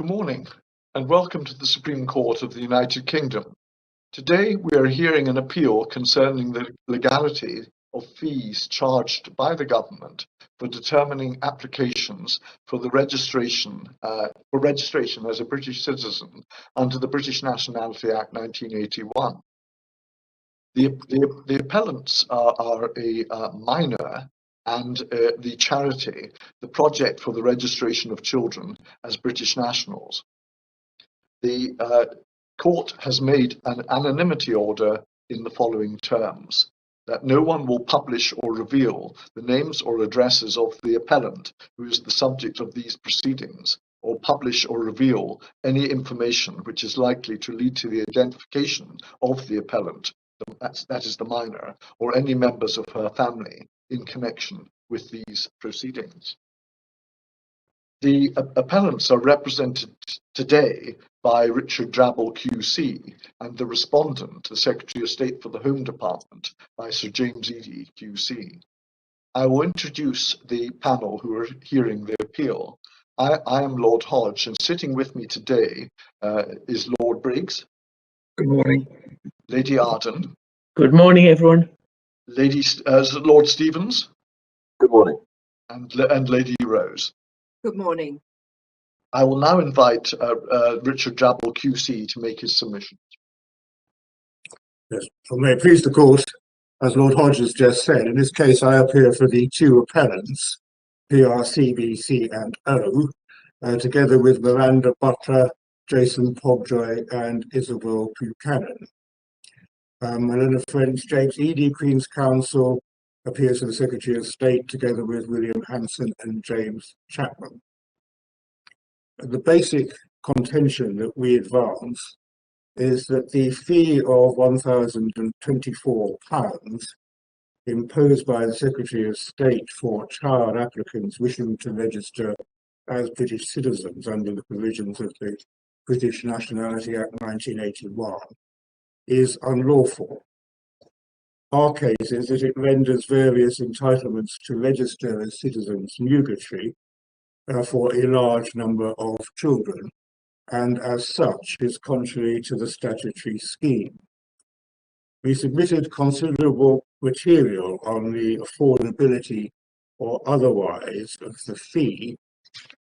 Good morning, and welcome to the Supreme Court of the United Kingdom. Today we are hearing an appeal concerning the legality of fees charged by the government for determining applications for the registration as a British citizen under the British Nationality Act 1981. The appellants are a minor and the charity, the project for the registration of children as British nationals. The court has made an anonymity order in the following terms: that no one will publish or reveal the names or addresses of the appellant who is the subject of these proceedings, or publish or reveal any information which is likely to lead to the identification of the appellant, that is the minor, or any members of her family in connection with these proceedings. The appellants are represented today by Richard Drabble QC and the respondent, the Secretary of State for the Home Department, by Sir James Eadie QC. I will introduce the panel who are hearing the appeal. I am Lord Hodge, and sitting with me today is Lord Briggs. Good morning. Lady Arden. Good morning, everyone. Lord Stevens. Good morning. And Lady Rose. Good morning. I will now invite Richard Drabble QC to make his submission. Yes, may it please the court, as Lord Hodge has just said, in this case I appear for the two appellants, PRC, BC and O, together with Miranda Butler, Jason Pobjoy and Isabel Buchanan. Helena French, James Eadie, Queen's Counsel, appears for the Secretary of State together with William Hanson and James Chapman. The basic contention that we advance is that the fee of £1,024 imposed by the Secretary of State for child applicants wishing to register as British citizens under the provisions of the British Nationality Act 1981 is unlawful. Our case is that it renders various entitlements to register as citizens nugatory for a large number of children, and as such is contrary to the statutory scheme. We submitted considerable material on the affordability or otherwise of the fee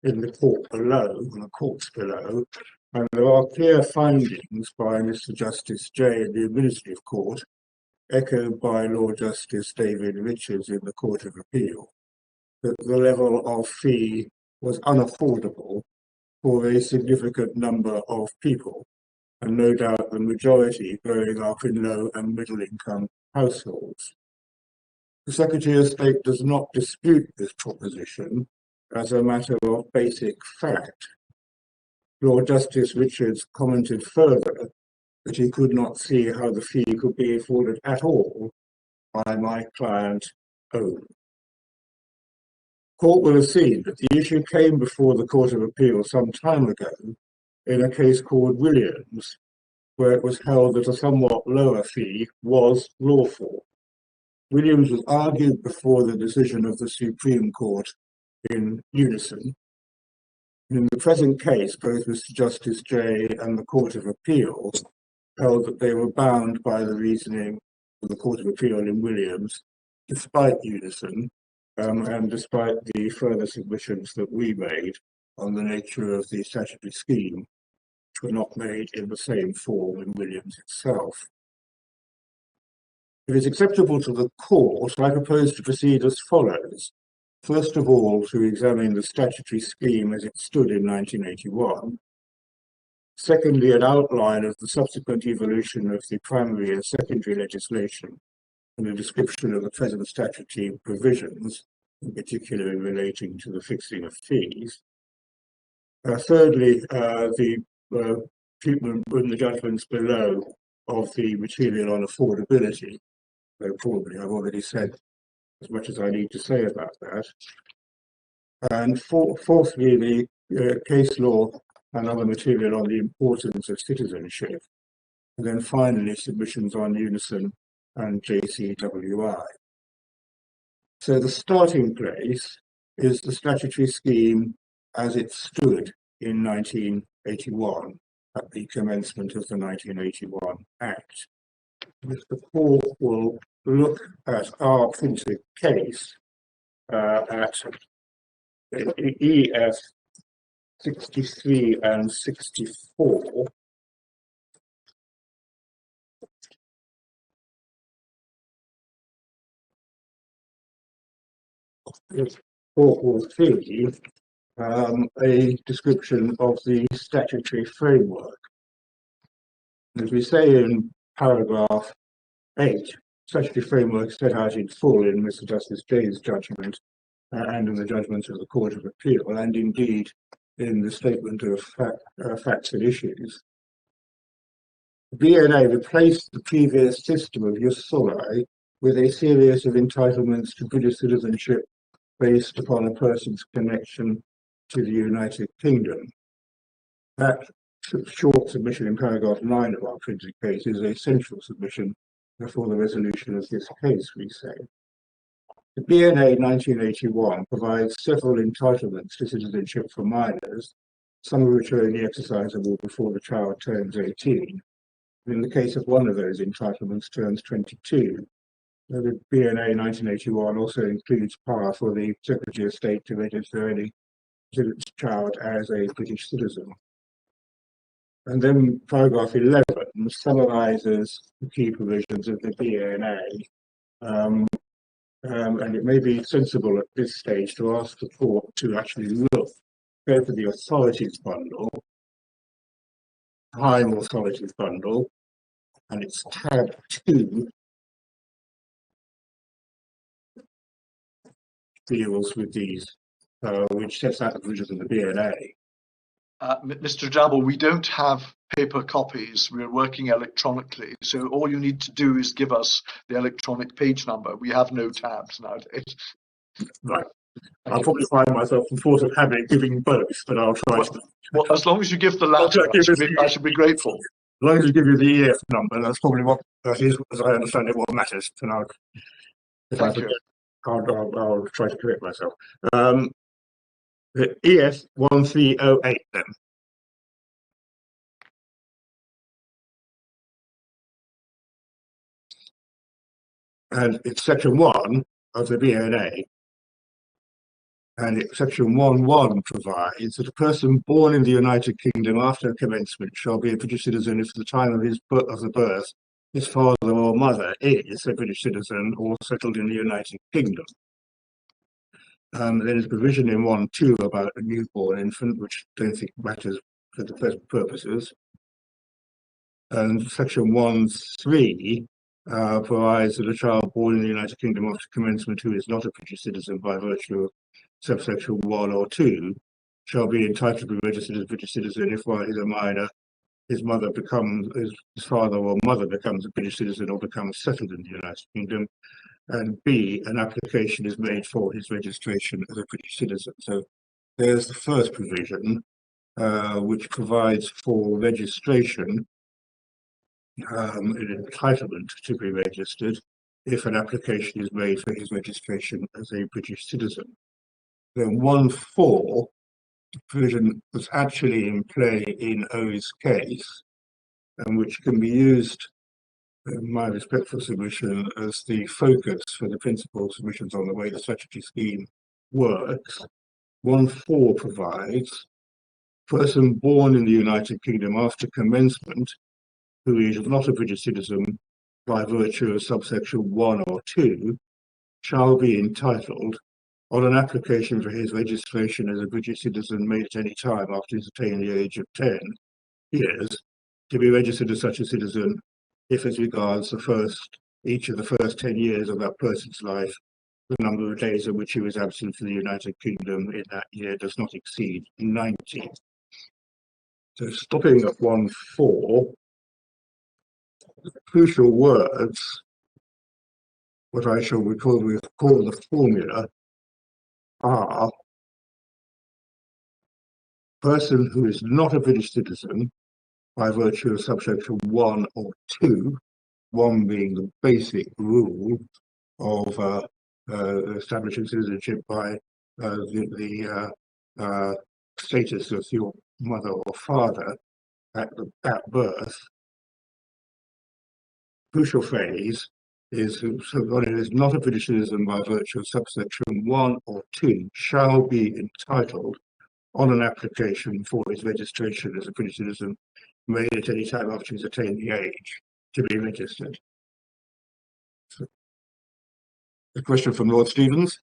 in the court below, in the courts below, and there are clear findings by Mr. Justice Jay in the Administrative Court, echoed by Lord Justice David Richards in the Court of Appeal, that the level of fee was unaffordable for a significant number of people, and no doubt the majority growing up in low and middle income households. The Secretary of State does not dispute this proposition as a matter of basic fact. Lord Justice Richards commented further that he could not see how the fee could be afforded at all by my client Owen. Court will have seen that the issue came before the Court of Appeal some time ago in a case called Williams, where it was held that a somewhat lower fee was lawful. Williams was argued before the decision of the Supreme Court in unison. In the present case, both Mr. Justice Jay and the Court of Appeal held that they were bound by the reasoning of the Court of Appeal in Williams, despite unison, and despite the further submissions that we made on the nature of the statutory scheme, which were not made in the same form in Williams itself. If it's acceptable to the court, I propose to proceed as follows. First of all, to examine the statutory scheme as it stood in 1981. Secondly, an outline of the subsequent evolution of the primary and secondary legislation and a description of the present statutory provisions, in particular in relating to the fixing of fees. Thirdly, the treatment in the judgments below of the material on affordability, though probably I've already said as much as I need to say about that. And fourthly, the case law and other material on the importance of citizenship. And then finally, submissions on unison and JCWI. So the starting place is the statutory scheme as it stood in 1981 at the commencement of the 1981 Act. The court will look at our printed case at EF 63 and 64. The court will see a description of the statutory framework. As we say in paragraph 8, statutory framework set out in full in Mr. Justice Day's judgment and in the judgment of the Court of Appeal, and indeed in the statement of facts and issues. The BNA replaced the previous system of jus soli with a series of entitlements to British citizenship based upon a person's connection to the United Kingdom. That short submission in paragraph 9 of our printed case is a central submission for the resolution of this case, we say. The BNA 1981 provides several entitlements to citizenship for minors, some of which are only exercisable before the child turns 18. In the case of one of those entitlements turns 22. The BNA 1981 also includes power for the Secretary of State to register any child as a British citizen. And then paragraph 11 summarises the key provisions of the BNA. And it may be sensible at this stage to ask the court to actually go for the authorities bundle, Time Authorities bundle, and it's tab 2 deals with these, which sets out the provisions of the BNA. Mr. Dabble, we don't have paper copies. We're working electronically. So all you need to do is give us the electronic page number. We have no tabs nowadays. Right. I'll probably find myself in force of habit giving both, but I'll try to. Well, as long as you give the latter, I should be grateful. As long as you give you the EF number, that's probably what that is, as I understand it, what matters. And Thank you. I'll try to correct myself. The ES 1308 then. And it's section 1 of the BNA. And section 1.1 provides that a person born in the United Kingdom after commencement shall be a British citizen if at the time of the birth his father or mother is a British citizen or settled in the United Kingdom. There is provision in 1.2 about a newborn infant, which I don't think matters for the present purposes. And section 1.3 provides that a child born in the United Kingdom after commencement who is not a British citizen by virtue of subsection 1 or 2 shall be entitled to be registered as a British citizen if, while he's a minor, his father or mother becomes a British citizen or becomes settled in the United Kingdom. And B, an application is made for his registration as a British citizen. So there's the first provision, which provides for registration, an entitlement to be registered if an application is made for his registration as a British citizen. Then 1.4, the provision was actually in play in O's case, and which can be used, in my respectful submission, as the focus for the principal submissions on the way the statutory scheme works. 1.4 provides, person born in the United Kingdom after commencement, who is not a British citizen by virtue of subsection 1 or 2, shall be entitled, on an application for his registration as a British citizen made at any time after he's attained the age of 10 years, to be registered as such a citizen if, as regards each of the first 10 years of that person's life, the number of days in which he was absent from the United Kingdom in that year does not exceed 90. So stopping at 1.4, the crucial words, what I shall call the formula, are person who is not a British citizen by virtue of subsection 1 or 2, 1 being the basic rule of establishing citizenship by the status of your mother or father at birth. Crucial phrase is someone who is not a British citizen by virtue of subsection 1 or 2 shall be entitled on an application for his registration as a British citizen made at any time after he's attained the age to be registered. So, a question from Lord Stevens.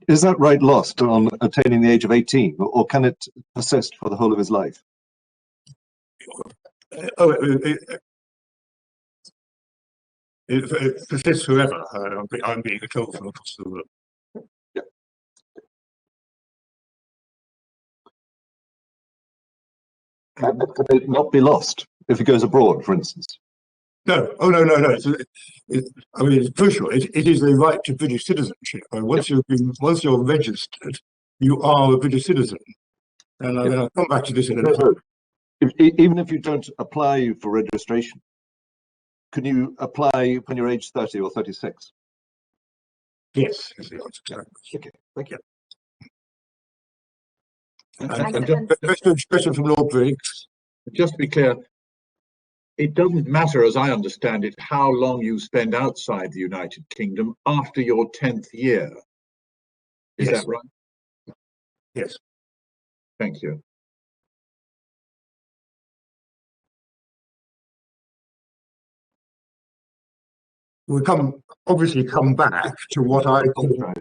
Is that right lost on attaining the age of 18, or can it persist for the whole of his life? It persists forever. I'm being told from across the room. Yeah. Can it not be lost if he goes abroad, for instance? No. Oh, no. I mean, it's crucial. It is a right to British citizenship. Once you're registered, you are a British citizen. And I'll come back to this in a minute. Even if you don't apply for registration, can you apply when you're age 30 or 36? Yes, is the answer to that. Okay, thank you. Question from Lord Briggs. Just to be clear, it doesn't matter, as I understand it, how long you spend outside the United Kingdom after your 10th year. Is that right? Yes. Thank you. We'll obviously come back to what I call.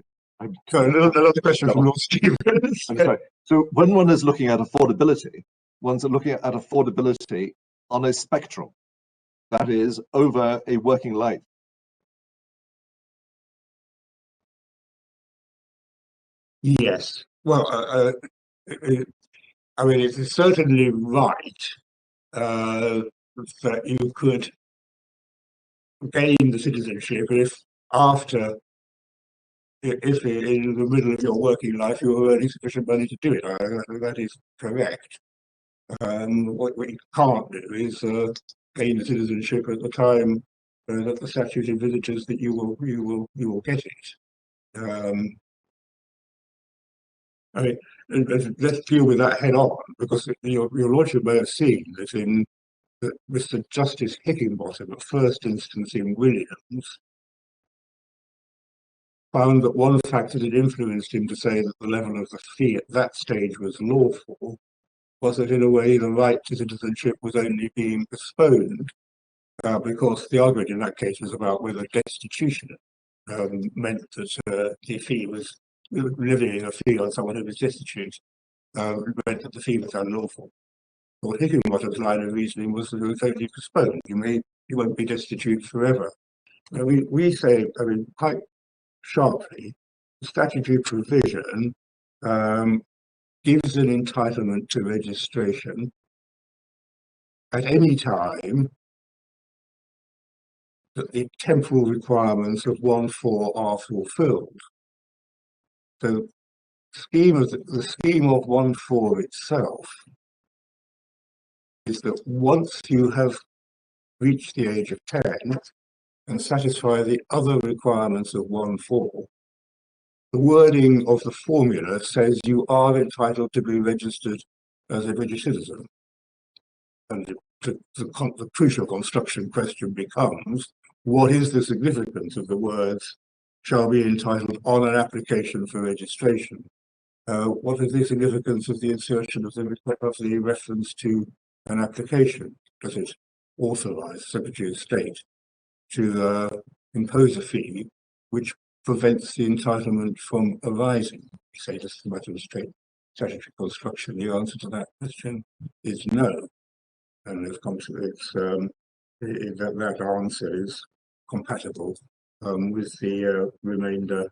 So another question from Lord Stevens. I'm sorry. So when one is looking at affordability, one's looking at affordability on a spectrum, that is, over a working life. Yes. Well, I mean, it is certainly right that you could gain the citizenship if in the middle of your working life you are earning sufficient money to do it. That is correct. What you can't do is gain the citizenship at the time that the statute envisages that you will get it. I mean, let's deal with that head on, because your lordship may have seen that Mr. Justice Hickinbottom, at first instance in Williams, found that one factor that influenced him to say that the level of the fee at that stage was lawful was that, in a way, the right to citizenship was only being postponed, because the argument in that case was about whether destitution meant that the fee was levying a fee on someone who was destitute meant that the fee was unlawful. Lord Hickinbottom's line of reasoning was that it was only postponed. You won't be destitute forever. We say, I mean, quite sharply, the statutory provision gives an entitlement to registration at any time that the temporal requirements of 1(4) are fulfilled. So the scheme of 1(4) itself is that once you have reached the age of 10 and satisfy the other requirements of 1(4), the wording of the formula says you are entitled to be registered as a British citizen. And the crucial construction question becomes, what is the significance of the words shall be entitled on an application for registration? What is the significance of the insertion of the reference to an application? Does it authorize the Secretary of State to impose a fee which prevents the entitlement from arising? We say this is a matter of straight statutory construction. The answer to that question is no. And that answer is compatible with the remainder,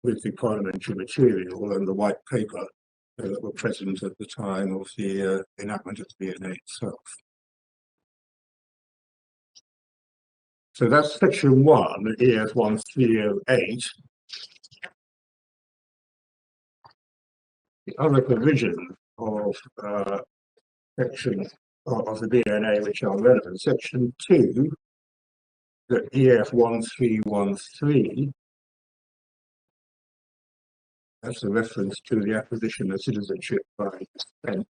with the parliamentary material and the white paper that were present at the time of the enactment of the BNA itself. So that's section 1, EF 1308. The other provision of section of the BNA which are relevant, section 2, the EF 1313, That's a reference to the acquisition of citizenship by descent.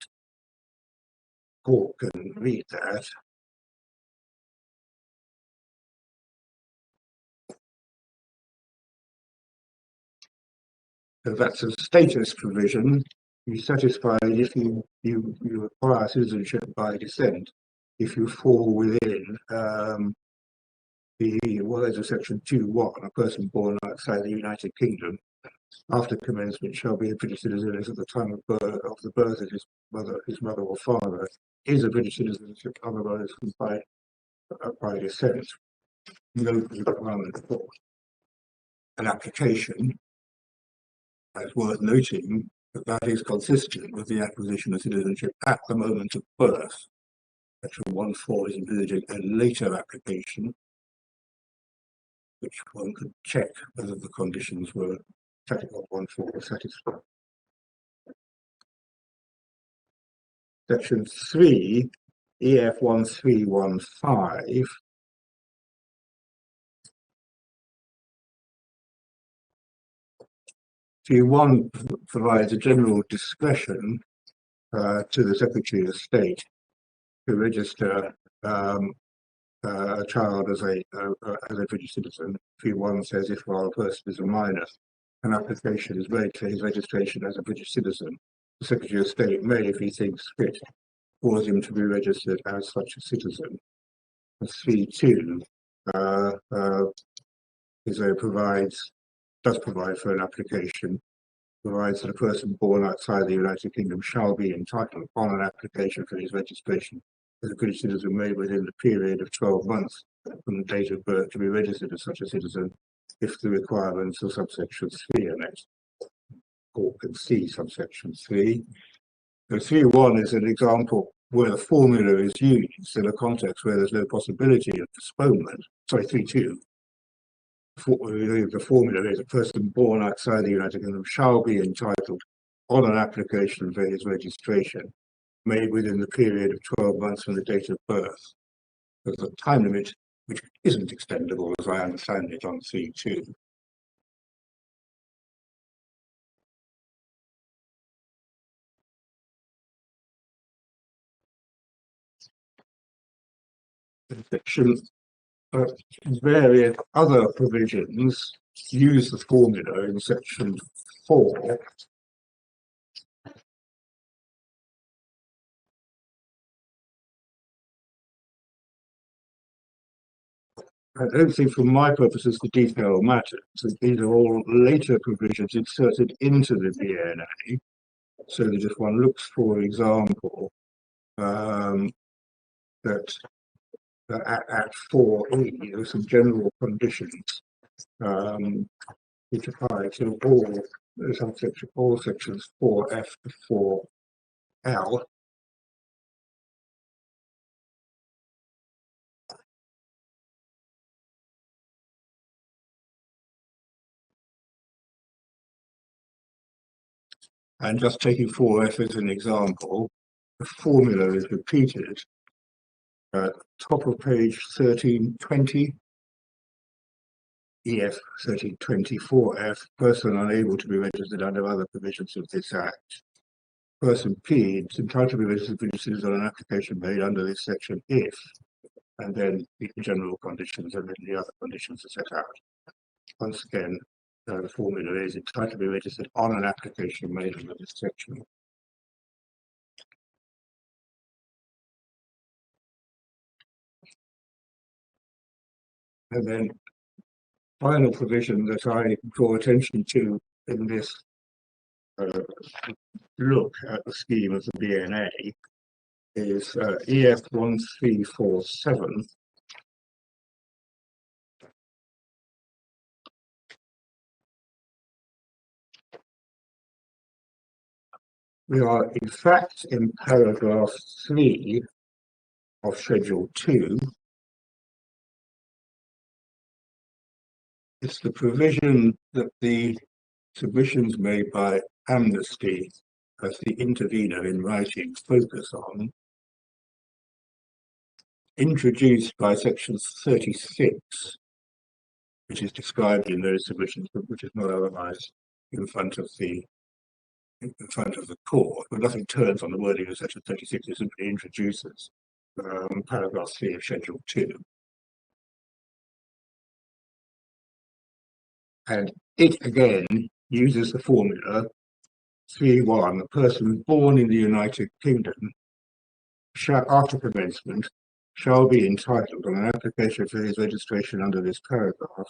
Paul can read that. So that's a status provision. You're satisfied if you acquire citizenship by descent, if you fall within there's a section 2.1, a person born outside the United Kingdom after commencement shall be a British citizen as at the time of the birth of his mother or father is a British citizen, otherwise by descent. No requirement for an application. It's worth noting that that is consistent with the acquisition of citizenship at the moment of birth. Section 1.4 is envisaging a later application, which one could check whether the conditions were Article 1.4 were satisfied. Section 3, EF 1315. T1 provides a general discretion to the Secretary of State to register a child as a British citizen. T1 says if while a person is a minor, an application is made for his registration as a British citizen, the Secretary of State may, if he thinks fit, cause him to be registered as such a citizen. And 3.2 does provide for an application, provides that a person born outside the United Kingdom shall be entitled upon an application for his registration as a British citizen made within the period of 12 months from the date of birth to be registered as such a citizen if the requirements of subsection 3 are met. Or can see subsection 3. So 3.1 is an example where the formula is used in a context where there's no possibility of postponement. Sorry, 3.2. The formula is a person born outside the United Kingdom shall be entitled on an application for his registration made within the period of 12 months from the date of birth. There's a time limit which isn't extendable, as I understand it, on 3.2. Section various other provisions use the formula in section 4. I don't think for my purposes the detail matters. These are all later provisions inserted into the BNA, so that if one looks, for example, that at 4E, there are some general conditions which apply to all sections 4F to 4L. And just taking 4F as an example, the formula is repeated at top of page 1320, EF 1324F, person unable to be registered under other provisions of this Act. Person P is entitled to be registered British citizen on an application made under this section if, and then the general conditions and then the other conditions are set out. Once again, the formula is entitled to be registered on an application made under this section. And then final provision that I draw attention to in this look at the scheme of the BNA is EF 1347. We are in fact in paragraph 3 of Schedule 2. It's the provision that the submissions made by Amnesty as the intervener in writing focus on, introduced by section 36, which is described in those submissions, but which is not otherwise in front of the in front of the court, but nothing turns on the wording of Section 36. It simply introduces paragraph 3 of Schedule 2. And it again uses the formula 3.1. A person born in the United Kingdom shall, after commencement, shall be entitled on an application for his registration under this paragraph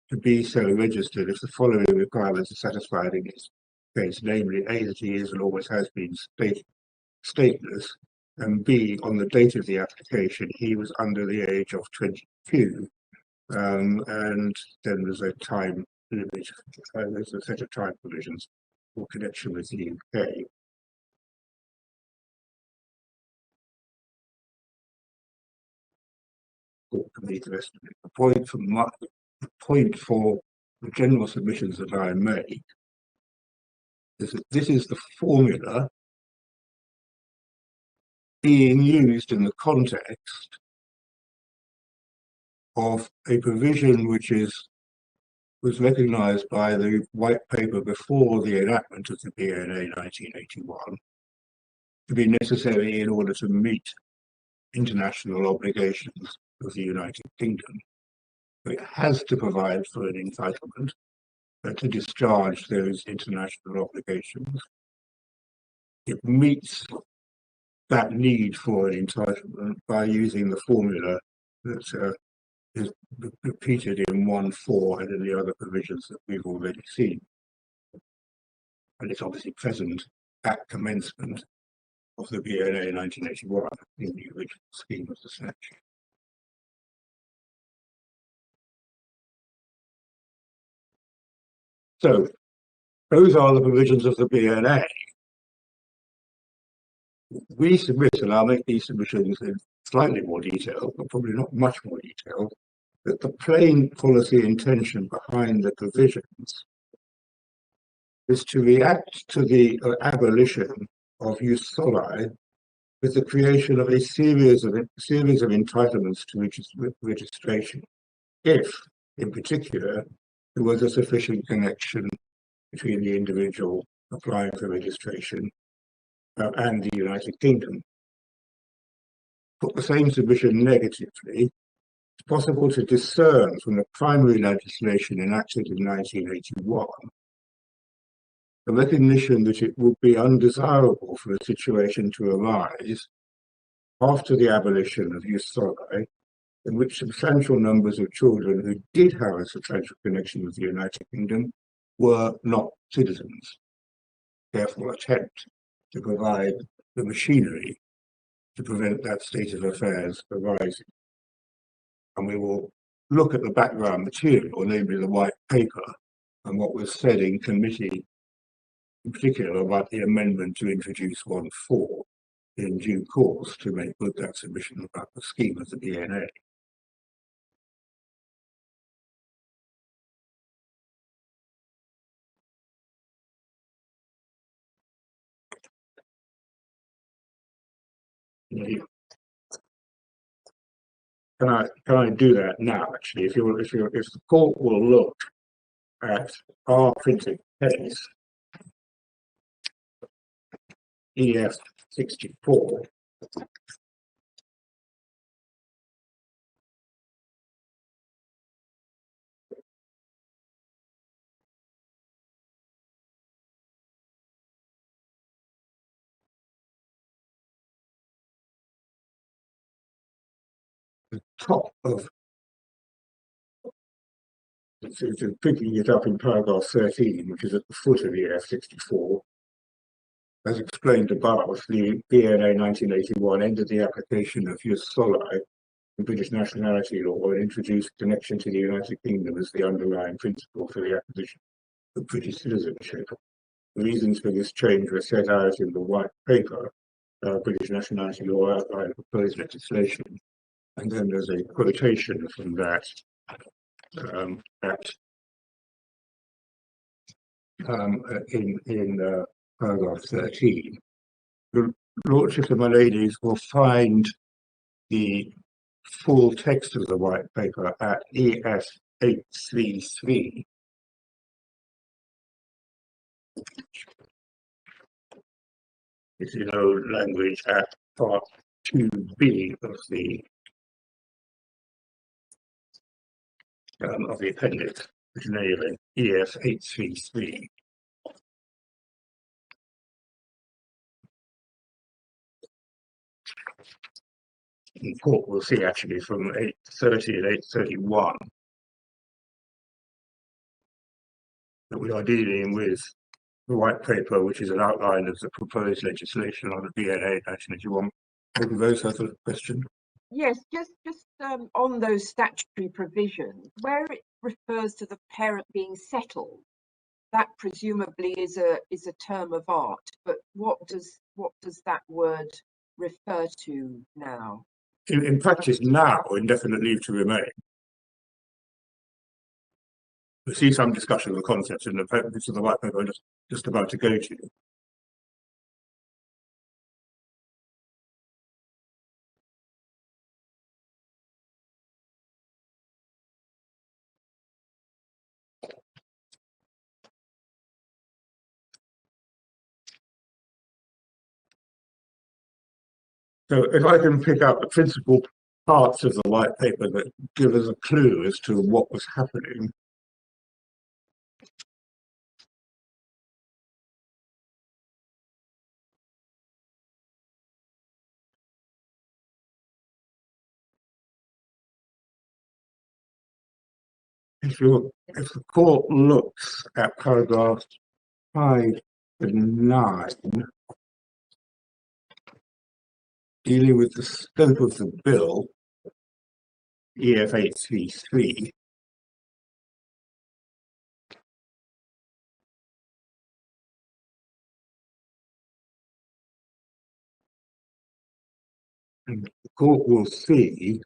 to be so registered if the following requirements are satisfied in his case, namely A, that he is and always has been stateless, and B, on the date of the application he was under the age of 22, and then there's a time limit, there's a set of time provisions for connection with the UK. The point for the general submissions that I make is that this is the formula being used in the context of a provision which was recognised by the White Paper before the enactment of the BNA 1981 to be necessary in order to meet international obligations of the United Kingdom. It has to provide for an entitlement to discharge those international obligations. It meets that need for an entitlement by using the formula that is repeated in 1.4 and in the other provisions that we've already seen. And it's obviously present at commencement of the BNA 1981 in the original scheme of the statute. So those are the provisions of the BNA. We submit, and I'll make these submissions in slightly more detail, but probably not much more detail, that the plain policy intention behind the provisions is to react to the abolition of jus soli with the creation of a series of entitlements to registration, if, in particular, there was a sufficient connection between the individual applying for registration and the United Kingdom. Put the same submission negatively, it's possible to discern from the primary legislation enacted in 1981 the recognition that it would be undesirable for a situation to arise after the abolition of jus soli in which substantial numbers of children who did have a substantial connection with the United Kingdom were not citizens. Therefore, attempt to provide the machinery to prevent that state of affairs arising. And we will look at the background material, namely the White Paper, and what was said in committee, in particular about the amendment to introduce 1.4 in due course to make good that submission about the scheme of the BNA. Can I do that now? Actually, if the court will look at our printed case, EF 64. The top of picking it up in paragraph 13, which is at the foot of EF 64. As explained above, the BNA 1981 ended the application of jus soli in British nationality law and introduced connection to the United Kingdom as the underlying principle for the acquisition of British citizenship. The reasons for this change were set out in the White Paper, British nationality law outline proposed legislation. And then there's a quotation from that in paragraph 13. The Lordships and my ladies will find the full text of the White Paper at EF 833. It's in old language at part 2B of the appendix, which is namely EF 833. The court will see actually from 830 and 831 that we are dealing with the white paper, which is an outline of the proposed legislation on the BNA 1981. Both of those have a question. Yes, just on those statutory provisions, where it refers to the parent being settled, that presumably is a term of art. But what does that word refer to now? In practice now, indefinite leave to remain. We see some discussion of the concepts in the appendix of the white paper I'm just about to go to. So if I can pick out the principal parts of the white paper that give us a clue as to what was happening. If the court looks at paragraphs 5 and 9, dealing with the scope of the bill, EF 833, and the court will see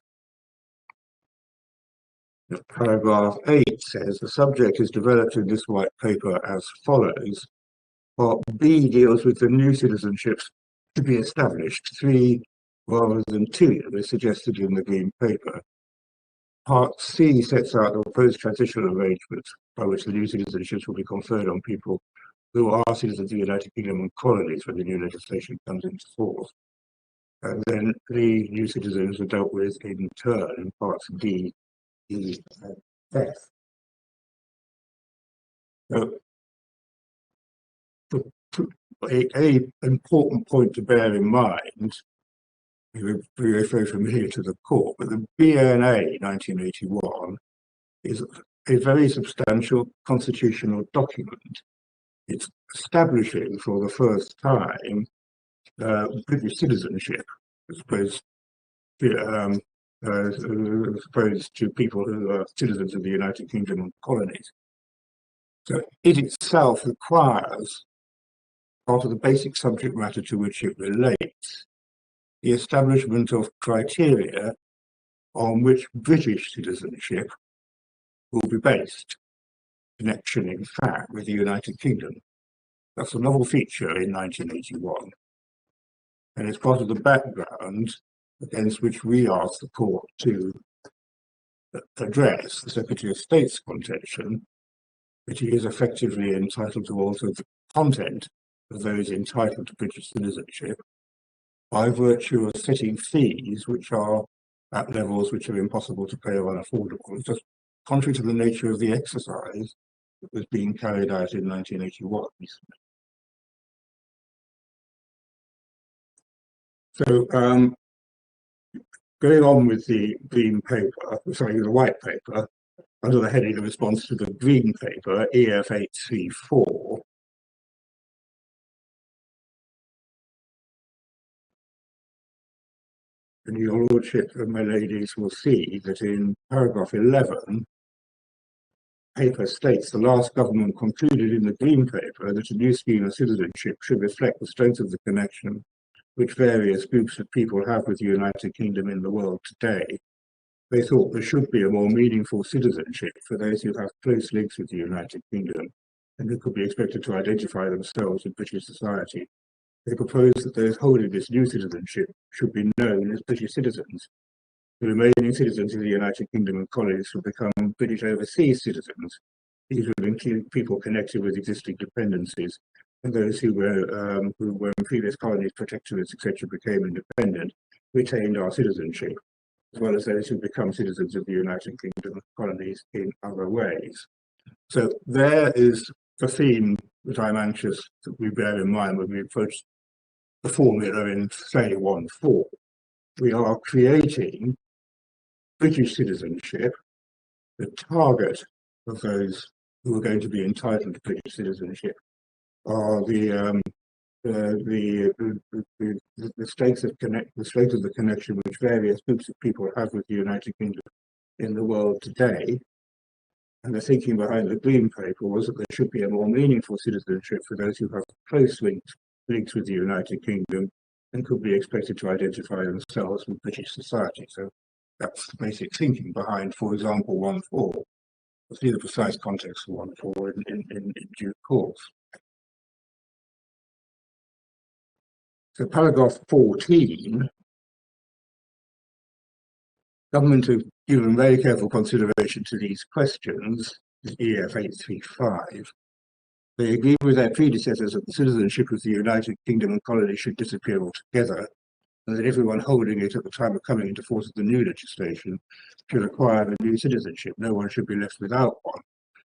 that paragraph 8 says the subject is developed in this white paper as follows. Part B deals with the new citizenships to be established, 3 rather than 2 as suggested in the Green Paper. Part C sets out the proposed transitional arrangements by which the new citizenships will be conferred on people who are citizens of the United Kingdom and colonies when the new legislation comes into force. And then the new citizens are dealt with in turn in parts D, E, and F. So, a important point to bear in mind, we're very familiar to the court, but the BNA 1981 is a very substantial constitutional document. It's establishing for the first time British citizenship as opposed to people who are citizens of the United Kingdom and colonies. So it itself requires, part of the basic subject matter to which it relates, the establishment of criteria on which British citizenship will be based, connection in fact with the United Kingdom. That's a novel feature in 1981, and it's part of the background against which we asked the court to address the Secretary of State's contention that he is effectively entitled to alter the content of those entitled to British citizenship by virtue of setting fees which are at levels which are impossible to pay or unaffordable. It's just contrary to the nature of the exercise that was being carried out in 1981. So going on with the the white paper, under the heading of response to the Green Paper, EF 834, and your lordship and my ladies will see that in paragraph 11, paper states the last government concluded in the Green Paper that a new scheme of citizenship should reflect the strength of the connection which various groups of people have with the United Kingdom in the world today. They thought there should be a more meaningful citizenship for those who have close links with the United Kingdom and who could be expected to identify themselves in British society. They proposed that those holding this new citizenship should be known as British citizens. The remaining citizens of the United Kingdom and colonies would become British overseas citizens. These would include people connected with existing dependencies and those who were in previous colonies protectorates, etc., became independent, retained our citizenship, as well as those who become citizens of the United Kingdom colonies in other ways. So there is the theme that I'm anxious that we bear in mind when we approach the formula in, say, 1.4. We are creating British citizenship. The target of those who are going to be entitled to British citizenship are the strength of the connection which various groups of people have with the United Kingdom in the world today. And the thinking behind the Green Paper was that there should be a more meaningful citizenship for those who have close links with the United Kingdom and could be expected to identify themselves with British society. So that's the basic thinking behind, for example, 1.4. We'll see the precise context of 1.4 in due course. So paragraph 14, government have given very careful consideration to these questions, EF 835. They agree with their predecessors that the citizenship of the United Kingdom and colonies should disappear altogether, and that everyone holding it at the time of coming into force of the new legislation should acquire a new citizenship. No one should be left without one.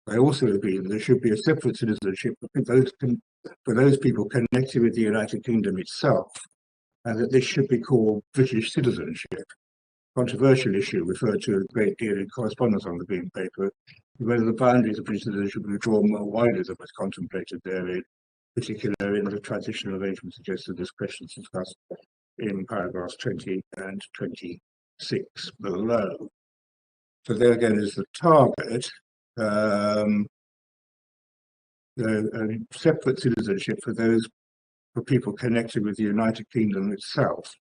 They also agree that there should be a separate citizenship for those people connected with the United Kingdom itself, and that this should be called British citizenship. Controversial issue referred to a great deal in correspondence on the Green Paper, whether the boundaries of British citizenship should be drawn more widely than was contemplated therein, particularly in the transitional arrangement suggested as questions discussed in paragraphs 20 and 26 below. So there again is the target, separate citizenship for people connected with the United Kingdom itself.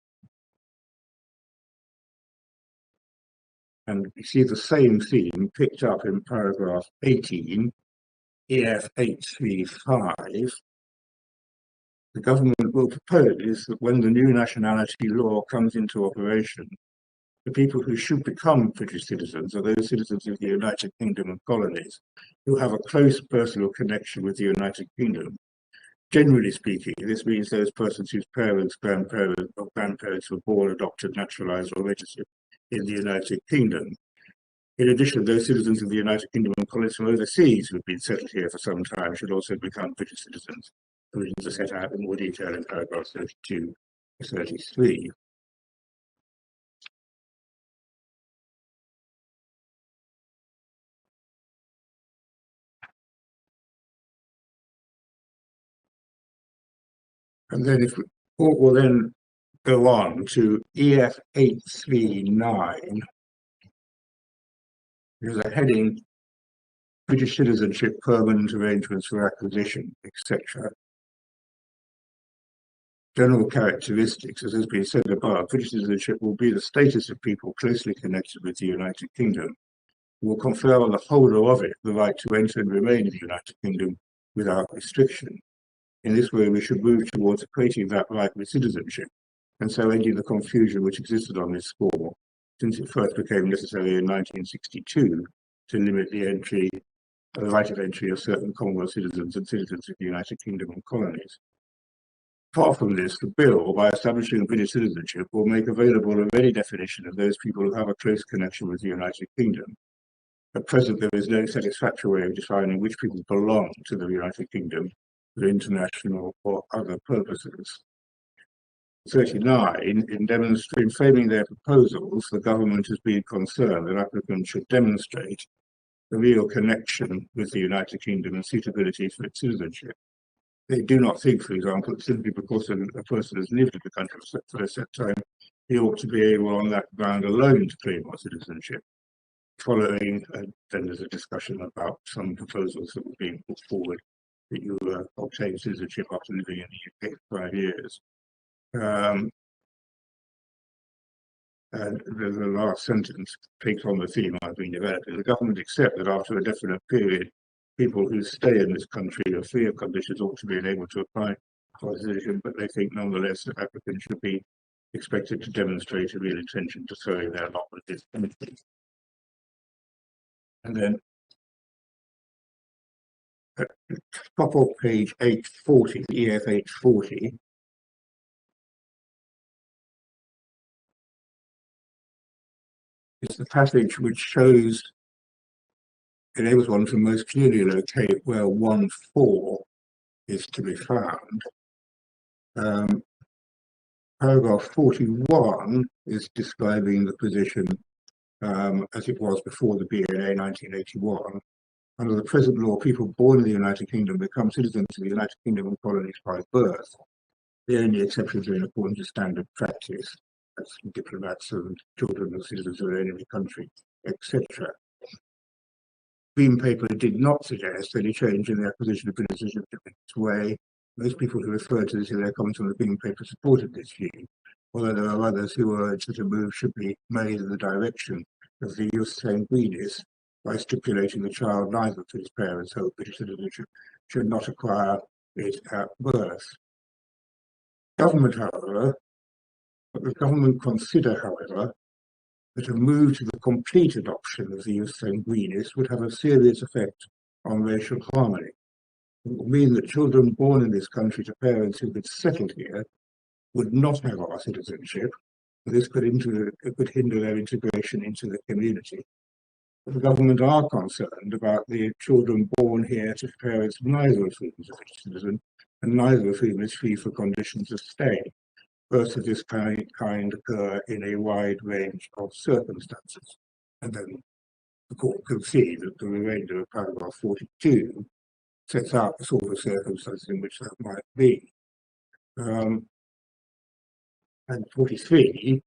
And we see the same theme picked up in paragraph 18, EF 835. The government will propose that when the new nationality law comes into operation, the people who should become British citizens are those citizens of the United Kingdom and colonies who have a close personal connection with the United Kingdom. Generally speaking, this means those persons whose parents, grandparents were born, adopted, naturalized, or registered in the United Kingdom. In addition, those citizens of the United Kingdom and colonies from overseas who have been settled here for some time should also become British citizens. Provisions are set out in more detail in paragraphs 32 to 33. And then if we'll then go on to EF 839. There's a heading, British citizenship, permanent arrangements for acquisition, etc. General characteristics, as has been said above, British citizenship will be the status of people closely connected with the United Kingdom, who will confer on the holder of it the right to enter and remain in the United Kingdom without restriction. In this way, we should move towards equating that right with citizenship, and so ending the confusion which existed on this score, since it first became necessary in 1962 to limit the right of entry of certain Commonwealth citizens and citizens of the United Kingdom and colonies. Apart from this, the bill, by establishing British citizenship, will make available a ready definition of those people who have a close connection with the United Kingdom. At present, there is no satisfactory way of defining which people belong to the United Kingdom for international or other purposes. 39, in framing their proposals, the government has been concerned that applicants should demonstrate a real connection with the United Kingdom and suitability for its citizenship. They do not think, for example, that simply because a person has lived in the country for a set time, he ought to be able on that ground alone to claim our citizenship. Following, then there's a discussion about some proposals that were being put forward that you obtain citizenship after living in the UK for 5 years. And the last sentence takes on the theme I've been developing. The government accept that after a definite period, people who stay in this country are free of conditions ought to be able to apply for citizenship, but they think nonetheless that applicants should be expected to demonstrate a real intention to throw in their lot with this country. And then at the top of page 840, EF 840, is the passage which shows, enables one to most clearly locate where 1.4 is to be found. Paragraph 41 is describing the position as it was before the BNA 1981. Under the present law, people born in the United Kingdom become citizens of the United Kingdom and colonies by birth. The only exceptions are in accordance with standard practice. That's diplomats and children of citizens of their enemy country, etc. Green Paper did not suggest any change in the acquisition of British citizenship in this way. Most people who referred to this in their comments on the Green Paper supported this view, although there are others who urged that a move should be made in the direction of the jus sanguinis by stipulating the child neither to his parents held British citizenship should not acquire it at birth. The government consider, however, that a move to the complete adoption of the jus sanguinis would have a serious effect on racial harmony. It would mean that children born in this country to parents who had settled here would not have our citizenship. This could hinder their integration into the community. But the government are concerned about the children born here to parents neither of whom is a British citizen and neither of whom is free for conditions of stay. Births of this kind occur in a wide range of circumstances. And then the court can see that the remainder of paragraph 42 sets out the sort of circumstances in which that might be. And 43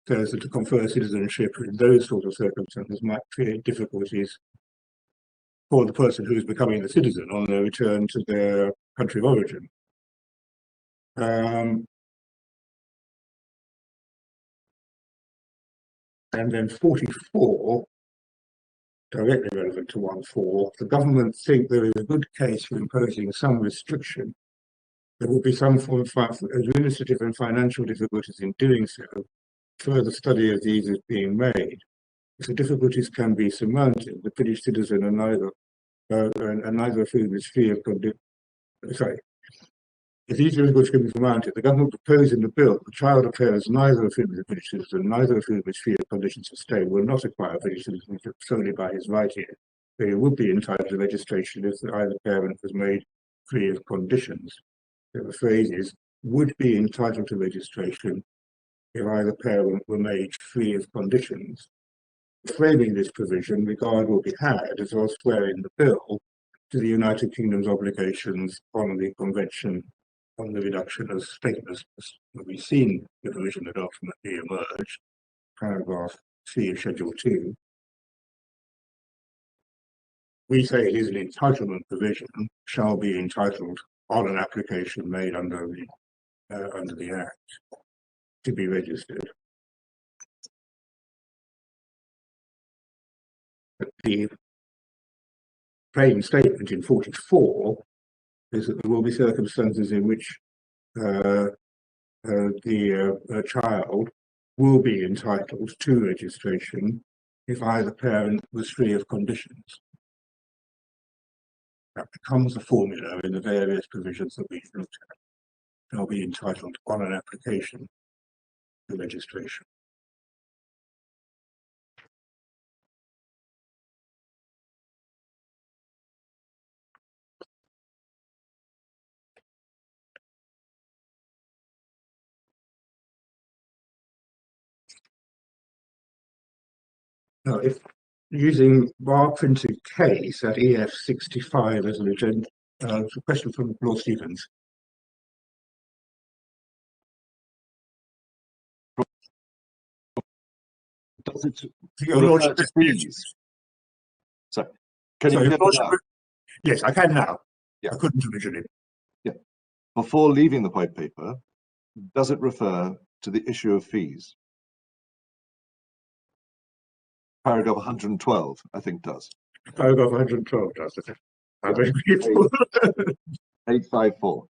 says that to confer citizenship in those sort of circumstances might create difficulties for the person who is becoming a citizen on their return to their country of origin. And then 44, directly relevant to 1.4, the government think there is a good case for imposing some restriction. There will be some form of administrative and financial difficulties in doing so. Further study of these is being made. If the difficulties can be surmounted, the British citizen and neither of whom is free of condition. If these difficulties can be surmounted, the government proposed in the bill that the child of parents neither of whom is a British citizen, neither of whom is free of conditions of stay, will not acquire British citizenship solely by his right here. But he would be entitled to registration if either parent was made free of conditions. So the phrase is, would be entitled to registration if either parent were made free of conditions. Framing this provision, regard will be had, as elsewhere in the bill, to the United Kingdom's obligations on the Convention on the Reduction of Statelessness. We've seen the provision that ultimately emerged, paragraph C of Schedule 2. We say it is an entitlement provision, shall be entitled on an application made under the Act to be registered. But the plain statement in 44 is that there will be circumstances in which the child will be entitled to registration if either parent was free of conditions. That becomes a formula in the various provisions that we've looked at. Shall be entitled on an application to registration. Now, if using bar printed case at EF 65 as an agenda, a question from Lord Stevens. Does it Your refer Lordship, to fees? So, can you Sorry, hear Your me Lordship, now? yes, I can now. Yeah. I couldn't originally. Yeah. Before leaving the white paper, does it refer to the issue of fees? Paragraph 112, I think, does. Paragraph 112 does, doesn't it? I'm Yeah. very grateful. 854.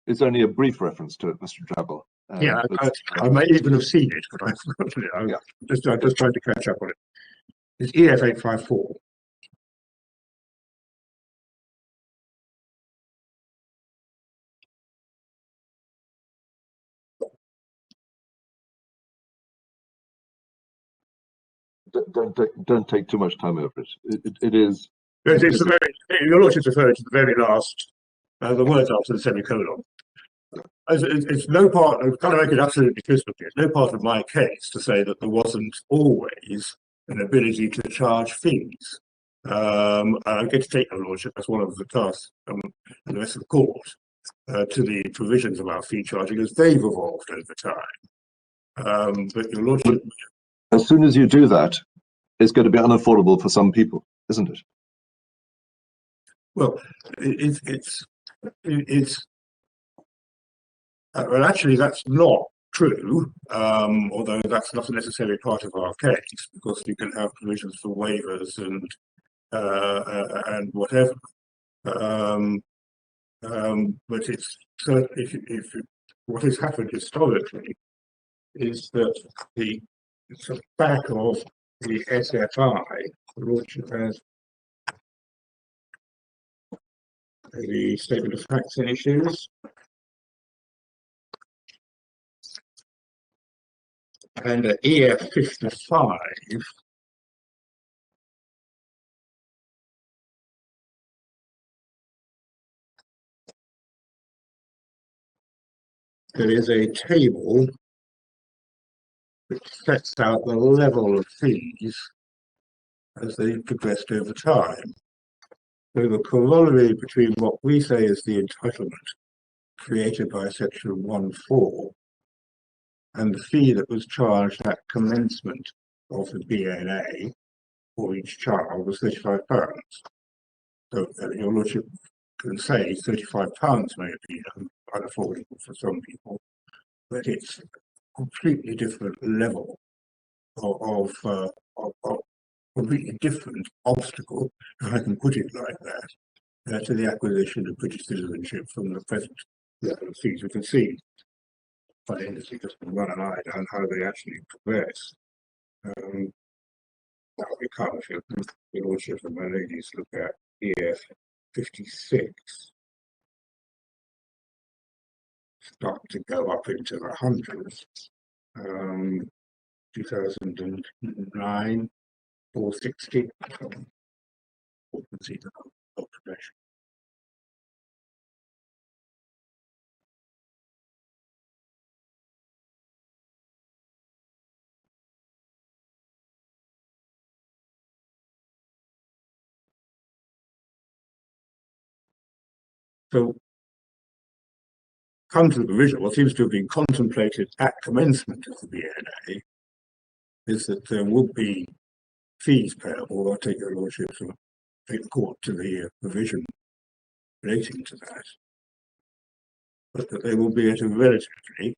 It's only a brief reference to it, Mr. Drabble. Yeah, but, I may even have seen it, but I've forgotten it. I'm just trying to catch up on it. It's EF 854. don't take too much time over it. It is. It's the very, your lordship's referring to the very last, the words after the semicolon. It's no part, I'm trying to make it absolutely crystal clear, it's no part of my case to say that there wasn't always an ability to charge fees. I get to take your lordship as one of the tasks and the rest of the court to the provisions of our fee charging as they've evolved over time. But your lordship, as soon as you do that, it's going to be unaffordable for some people, isn't it? well, well, actually, that's not true, although that's not necessarily part of our case, because you can have provisions for waivers and whatever. But it's so if what has happened historically is that the back of the SFI, which has the statement of facts and issues, and at EF 55, there is a table which sets out the level of fees as they progressed over time. So the corollary between what we say is the entitlement created by section 1.4 and the fee that was charged at commencement of the BNA for each child was £35. So your lordship can say £35 may be unaffordable for some people, but it's a completely different level of completely different obstacle, if I can put it like that, to the acquisition of British citizenship from the present level of fees. We can see by the industry just run an eye down how they actually progress. Now we can't, if your lordship and my ladies look at EF 56, start to go up into the hundreds. 2009, 460. You can see the whole progression. So, come to the provision, what seems to have been contemplated at commencement of the BNA is that there would be fees payable. I'll take your lordship to take the court to the provision relating to that, but that they will be at a relatively,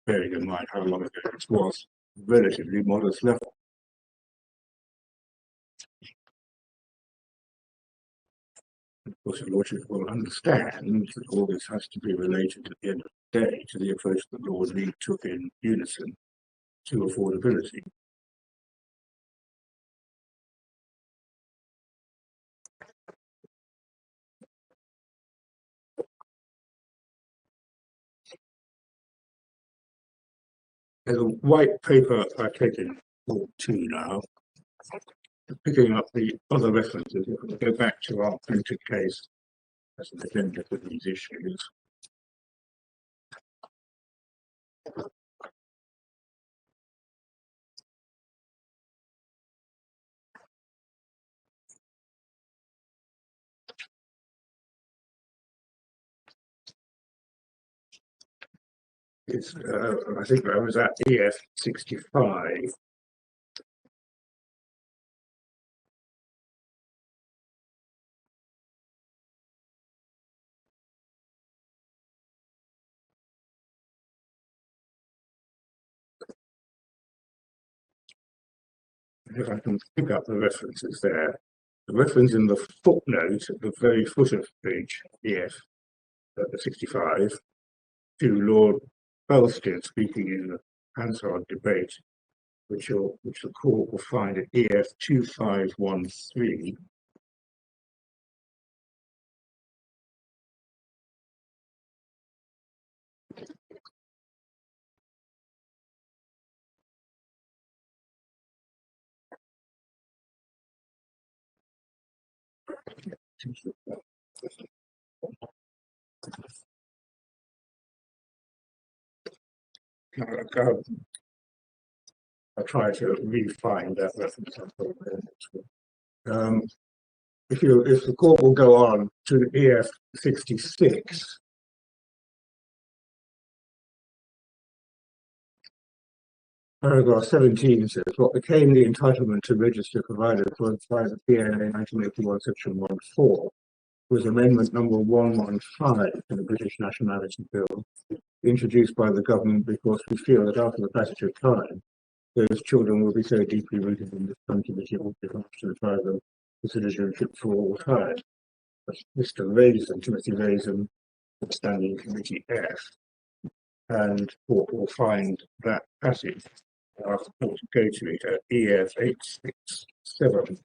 bearing in mind how long ago this was, relatively modest level. Of course, your lordship will understand that all this has to be related at the end of the day to the approach that Lord Reid took in unison to affordability. There's a white paper I've taken for two now, picking up the other references. We'll go back to our printed case as an agenda for these issues. It's, I think I was at EF 65. If I can pick up the references there. The reference in the footnote at the very foot of page EF 65 to Lord Belstead speaking in the Hansard debate, which the court will find at EF 2513. I'll try to re-find that reference. If the court will go on to EF 66, paragraph 17 says, what became the entitlement to register provided for by the PNA 1981 section 1.4 was amendment number 115 to the British Nationality Bill, introduced by the government because we feel that after the passage of time, those children will be so deeply rooted in this country that it will be hard to deprive them of citizenship for all time. That's Mr. Raisin, Timothy Raisin, Standing Committee F, and court will find that passage. I'll go to it at EF 867.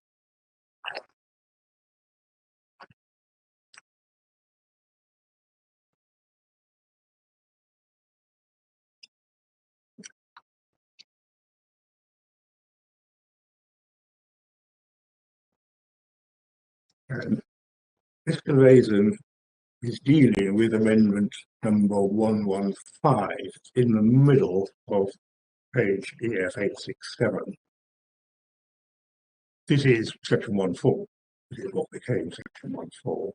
And Mr. Raisin is dealing with amendment number 115 in the middle of page EF 867. This is section 1.4. This is what became section 1.4.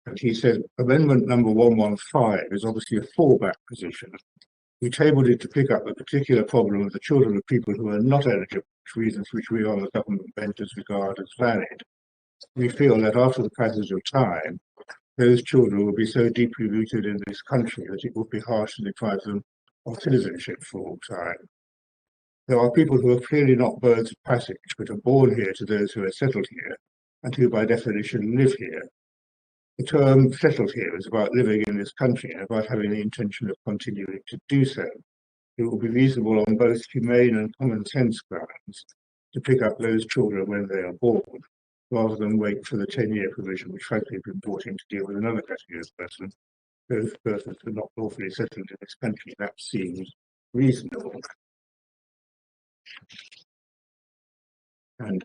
And he says amendment number 115 is obviously a fallback position. We tabled it to pick up the particular problem of the children of people who are not eligible for reasons which we on the government bench regard as valid. We feel that after the passage of time, those children will be so deeply rooted in this country that it would be harsh to deprive them of citizenship for all time. There are people who are clearly not birds of passage, but are born here to those who are settled here, and who by definition live here. The term settled here is about living in this country and about having the intention of continuing to do so. It will be reasonable on both humane and common sense grounds to pick up those children when they are born, rather than wait for the 10-year provision, which frankly has been brought in to deal with another category of persons, those persons who are not lawfully settled in this country. That seems reasonable. And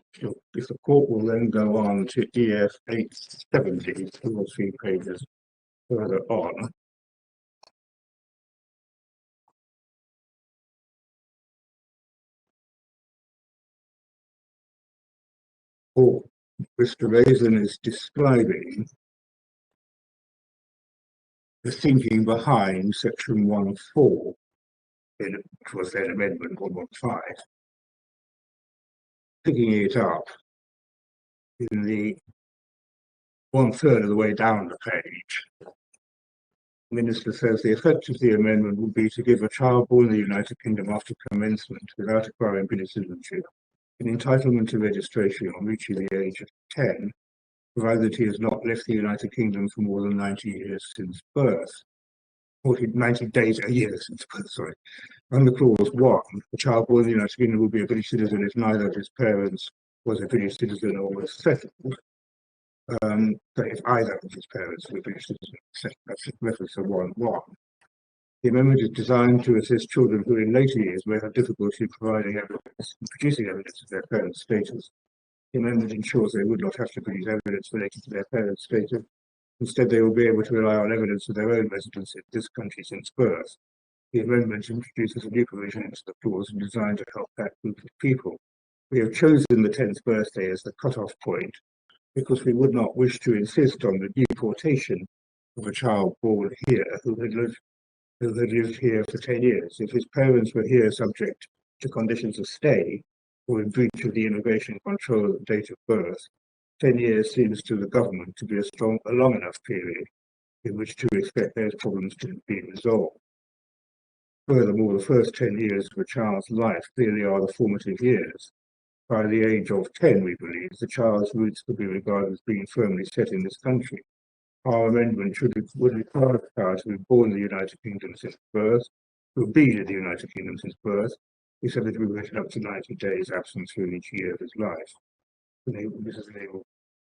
if the court will then go on to EF 870, 2 or 3 pages further on, Mr. Raisin is describing the thinking behind section 1.4, which was then amendment 115. Picking it up in the 1/3 of the way down the page, the Minister says the effect of the amendment would be to give a child born in the United Kingdom after commencement without acquiring British citizenship an entitlement to registration on reaching the age of 10, provided he has not left the United Kingdom for more than 90 years since birth. 90 days a year since birth, sorry. Under clause 1, the child born in the United Kingdom will be a British citizen if neither of his parents was a British citizen or was settled. But if either of his parents were British citizens, that's reference to 1.1. The amendment is designed to assist children who in later years may have difficulty in providing evidence, producing evidence of their parents' status. The amendment ensures they would not have to produce evidence related to their parents' status. Instead, they will be able to rely on evidence of their own residence in this country since birth. The amendment introduces a new provision into the clause and designed to help that group of people. We have chosen the 10th birthday as the cut-off point because we would not wish to insist on the deportation of a child born here who had lived here for 10 years. If his parents were here subject to conditions of stay or in breach of the immigration control at the date of birth, 10 years seems to the government to be a long enough period in which to expect those problems to be resolved. Furthermore, the first 10 years of a child's life clearly are the formative years. by the age of 10, we believe, the child's roots could be regarded as being firmly set in this country. Our amendment would require the child to be born in the United Kingdom since birth, to have been in the United Kingdom since birth, except that we waited up to 90 days absence during each year of his life. This is enable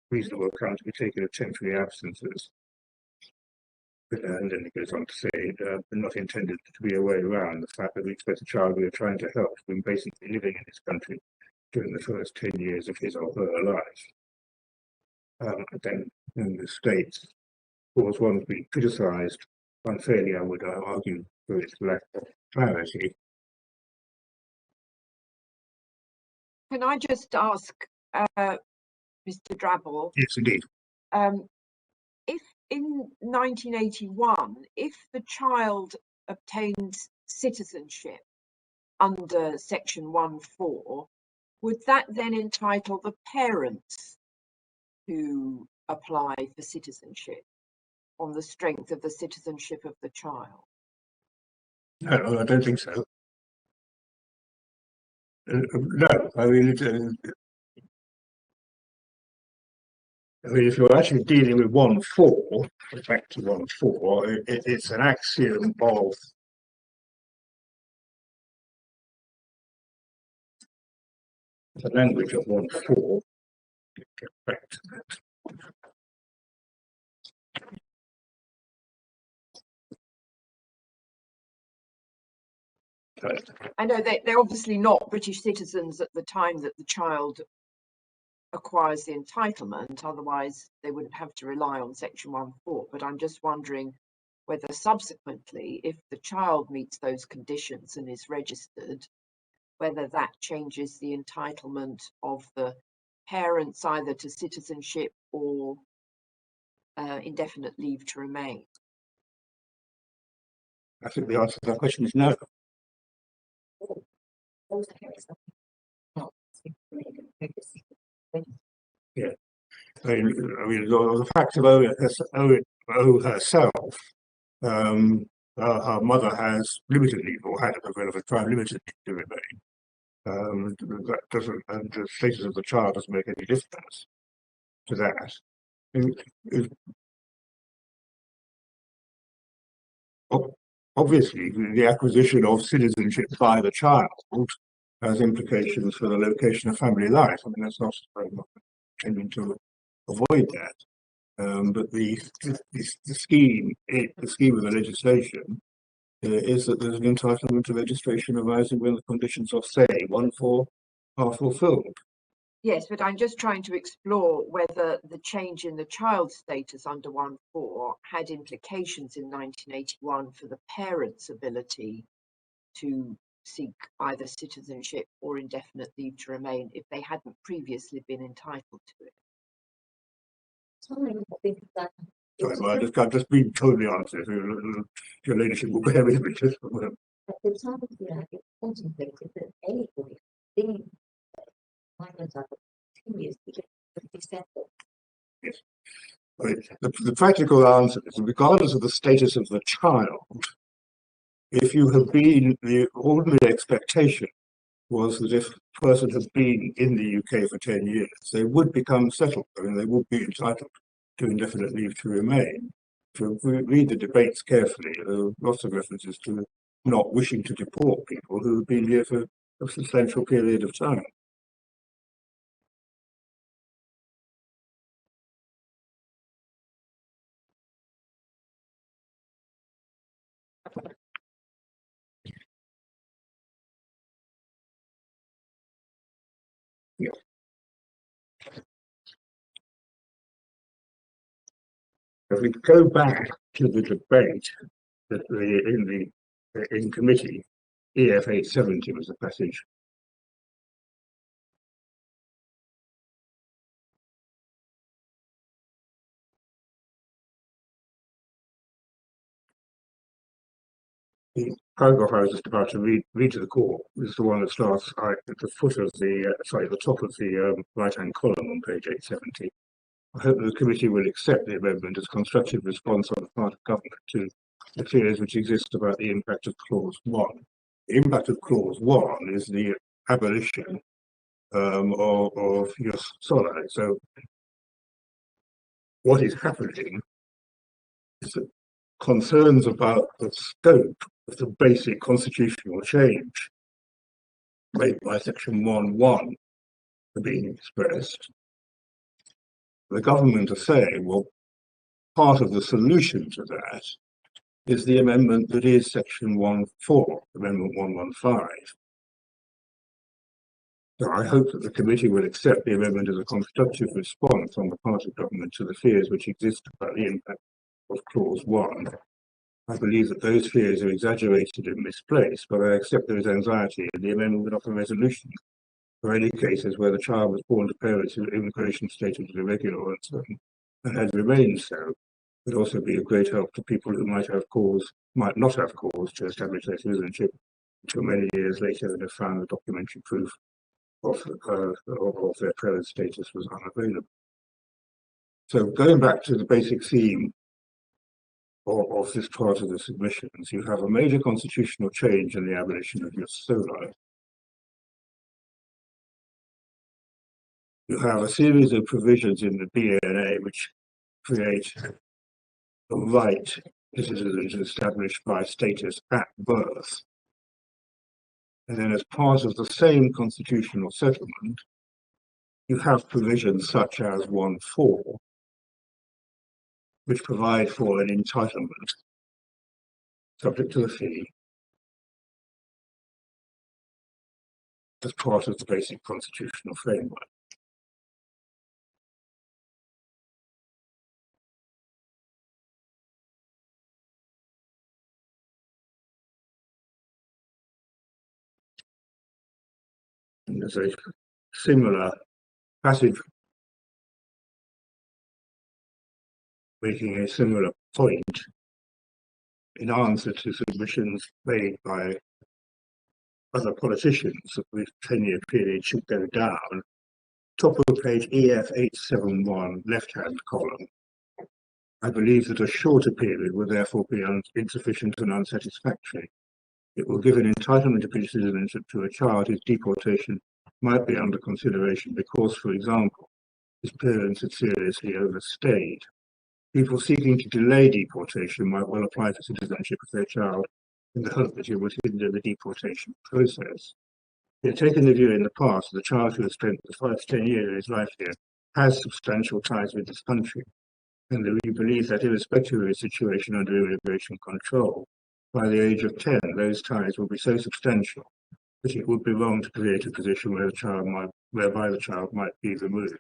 reasonable account to be taken of temporary absences. And then it goes on to say, not intended to be a way around the fact that we expect the child we are trying to help to be basically living in this country during the first 10 years of his or her life. Then in the States, clause 1 has been criticised unfairly, I would argue, for its lack of clarity. Can I just ask, Mr. Drabble? Yes, indeed. If in 1981, if the child obtained citizenship under Section 1(4), would that then entitle the parents to apply for citizenship on the strength of the citizenship of the child? No, I don't think so. No, I mean, if you're actually dealing with 1(4), back to 1(4), it's an axiom of the language of 1(4). Get back to that. I know they're obviously not British citizens at the time that the child acquires the entitlement, otherwise they wouldn't have to rely on Section 1(4). But I'm just wondering whether subsequently, if the child meets those conditions and is registered, whether that changes the entitlement of the parents either to citizenship or indefinite leave to remain. I think the answer to that question is no. Yeah, I mean the fact of O herself, her mother has limited leave, or had a relevant time limited leave to remain. That doesn't, and the status of the child doesn't make any difference to that. Obviously, the acquisition of citizenship by the child has implications for the location of family life. I mean, that's not intending to avoid that. But the scheme of the legislation is that there's an entitlement to registration arising when the conditions of, say, 1(4) are fulfilled. Yes, but I'm just trying to explore whether the change in the child's status under 1(4) had implications in 1981 for the parents' ability to seek either citizenship or indefinite leave to remain if they hadn't previously been entitled to it. Sorry, well, I've just been totally honest. If your ladyship will bear with me just for a moment. At the time of the act, it contemplated that anybody being migrant under 10 years could be settled. Yes. I mean, the practical answer is, regardless of the status of the child, if you have been, the ordinary expectation was that if a person had been in the UK for 10 years, they would become settled. I mean, they would be entitled to indefinite leave to remain. If you read the debates carefully, there are lots of references to not wishing to deport people who have been here for a substantial period of time. Yeah. If we go back to the debate that in committee, EF 870 was the passage. The paragraph I was just about to read to the court is the one that starts at the foot of the, the top of the right-hand column on page 870. I hope that the committee will accept the amendment as constructive response on the part of government to the fears which exist about the impact of clause 1. The impact of clause 1 is the abolition of jus soli. So what is happening is that concerns about the scope of the basic constitutional change made by section 1.1 are being expressed. The government are saying, well, part of the solution to that is the amendment that is section 1.4, Amendment 115. So I hope that the committee will accept the amendment as a constructive response on the part of government to the fears which exist about the impact of clause 1. I believe that those fears are exaggerated and misplaced, but I accept there is anxiety, and the amendment would offer resolution for any cases where the child was born to parents whose immigration status was irregular or uncertain and had remained so. Would also be a great help to people who might not have cause to establish their citizenship until many years later and have found the documentary proof of their parents' status was unavailable. So going back to the basic theme of this part of the submissions, you have a major constitutional change in the abolition of jus soli. You have a series of provisions in the BNA which create a right to citizens established by status at birth. And then as part of the same constitutional settlement, you have provisions such as 1.4, which provide for an entitlement subject to the fee as part of the basic constitutional framework. And there's a similar passage making a similar point in answer to submissions made by other politicians that the 10-year period should go down. Top of page EF871, left-hand column. I believe that a shorter period will therefore be insufficient and unsatisfactory. It will give an entitlement to British citizenship to a child whose deportation might be under consideration because, for example, his parents had seriously overstayed. People seeking to delay deportation might well apply for citizenship of their child in the hope that it would hinder the deportation process. We have taken the view in the past that the child who has spent the first 10 years of his life here has substantial ties with this country, and we believe that irrespective of his situation under immigration control, by the age of 10, those ties will be so substantial that it would be wrong to create a position whereby the child might be removed.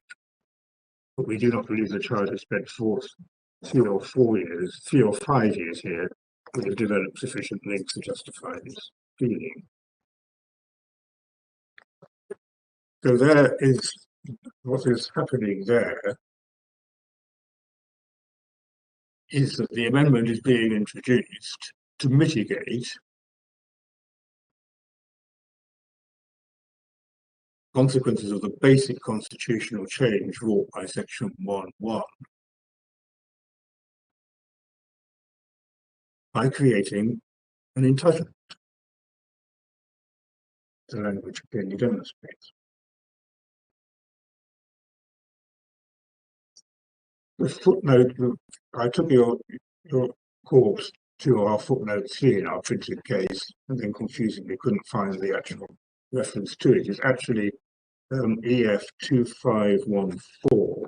But we do not believe the child has spent 3 or 5 years here would have developed sufficient links to justify this feeling. So there is what is happening there is that the amendment is being introduced to mitigate consequences of the basic constitutional change wrought by section 1.1 by creating an entitlement. The language clearly demonstrates. The footnote, I took your corpse to our footnote 3 in our printed case, and then confusingly couldn't find the actual reference to it. It's actually EF 2514.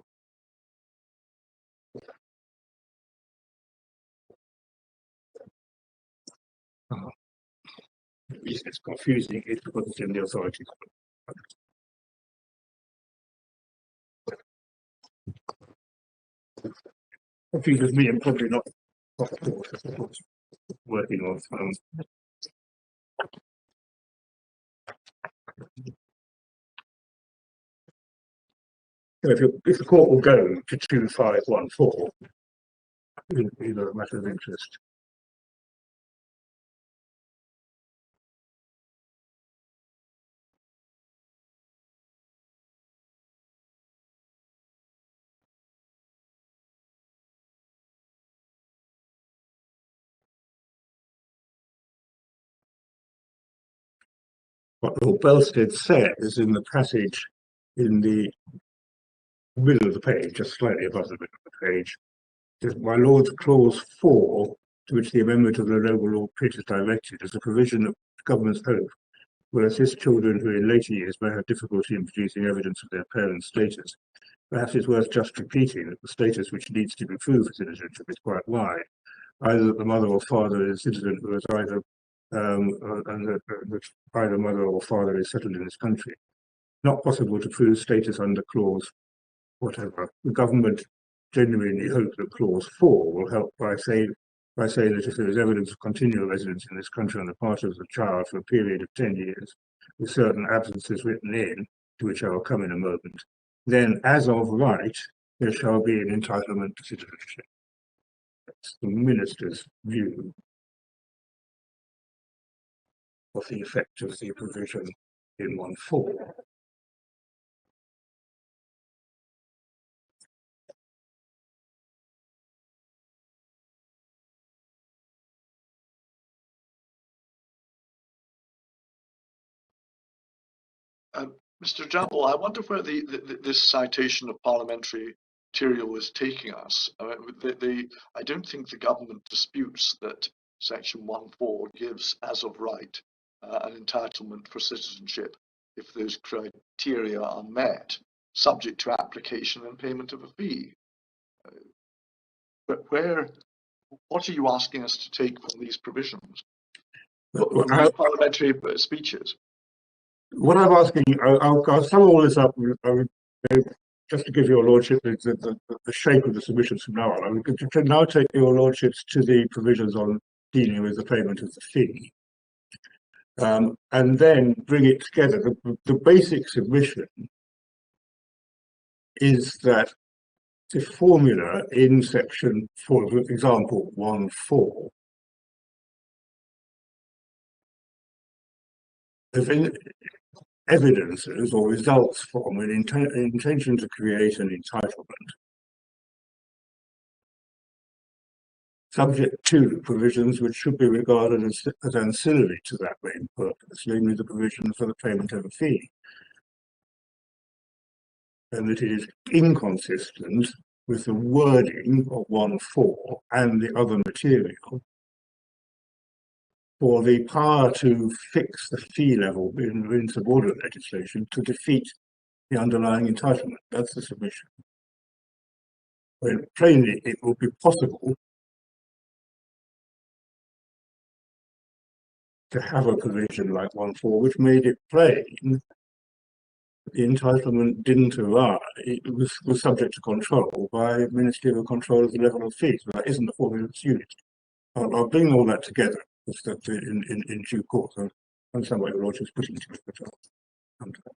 The reason it's confusing is because it's in the authorities. Confuses me and probably not working on. If the court will go to 2514, it would be a matter of interest. What Lord Belstead says in the passage in the middle of the page, just slightly above the middle of the page, my Lord's Clause 4, to which the amendment of the Noble Lord Pitt is directed, is a provision of government's hope will assist children who in later years may have difficulty in producing evidence of their parents' status. Perhaps it's worth just repeating that the status which needs to be proved for citizenship is quite wide. Either that the mother or father is a citizen who is either either mother or father is settled in this country. Not possible to prove status under clause whatever. The government genuinely hope that clause 4 will help by saying that if there is evidence of continual residence in this country on the part of the child for a period of 10 years, with certain absences written in, to which I will come in a moment, then as of right, there shall be an entitlement to citizenship. That's the minister's view of the effect of the provision in 1.4. Mr. Jamble, I wonder where this citation of parliamentary material is taking us. I don't think the government disputes that Section 1.4 gives, as of right, an entitlement for citizenship if those criteria are met, subject to application and payment of a fee. But what are you asking us to take from these provisions? From these parliamentary speeches? What I'm asking, I'll sum all this up just to give your lordship the shape of the submissions from now on. I'm going to now take your lordships to the provisions on dealing with the payment of the fee, and then bring it together. The basic submission is that the formula in section 4, for example, 1.4, evidences or results from an intention to create an entitlement, subject to provisions which should be regarded as ancillary to that main purpose, namely the provision for the payment of a fee, and that it is inconsistent with the wording of 1.4 and the other material for the power to fix the fee level in subordinate legislation to defeat the underlying entitlement. That's the submission. Well, plainly, it will be possible to have a provision like 1.4 which made it plain that the entitlement didn't arise, it was subject to control by ministerial control of the level of fees. But that isn't the formula that's used. I'll bring all that together in due course. I understand what your lordship's putting to it, but I'll come to that.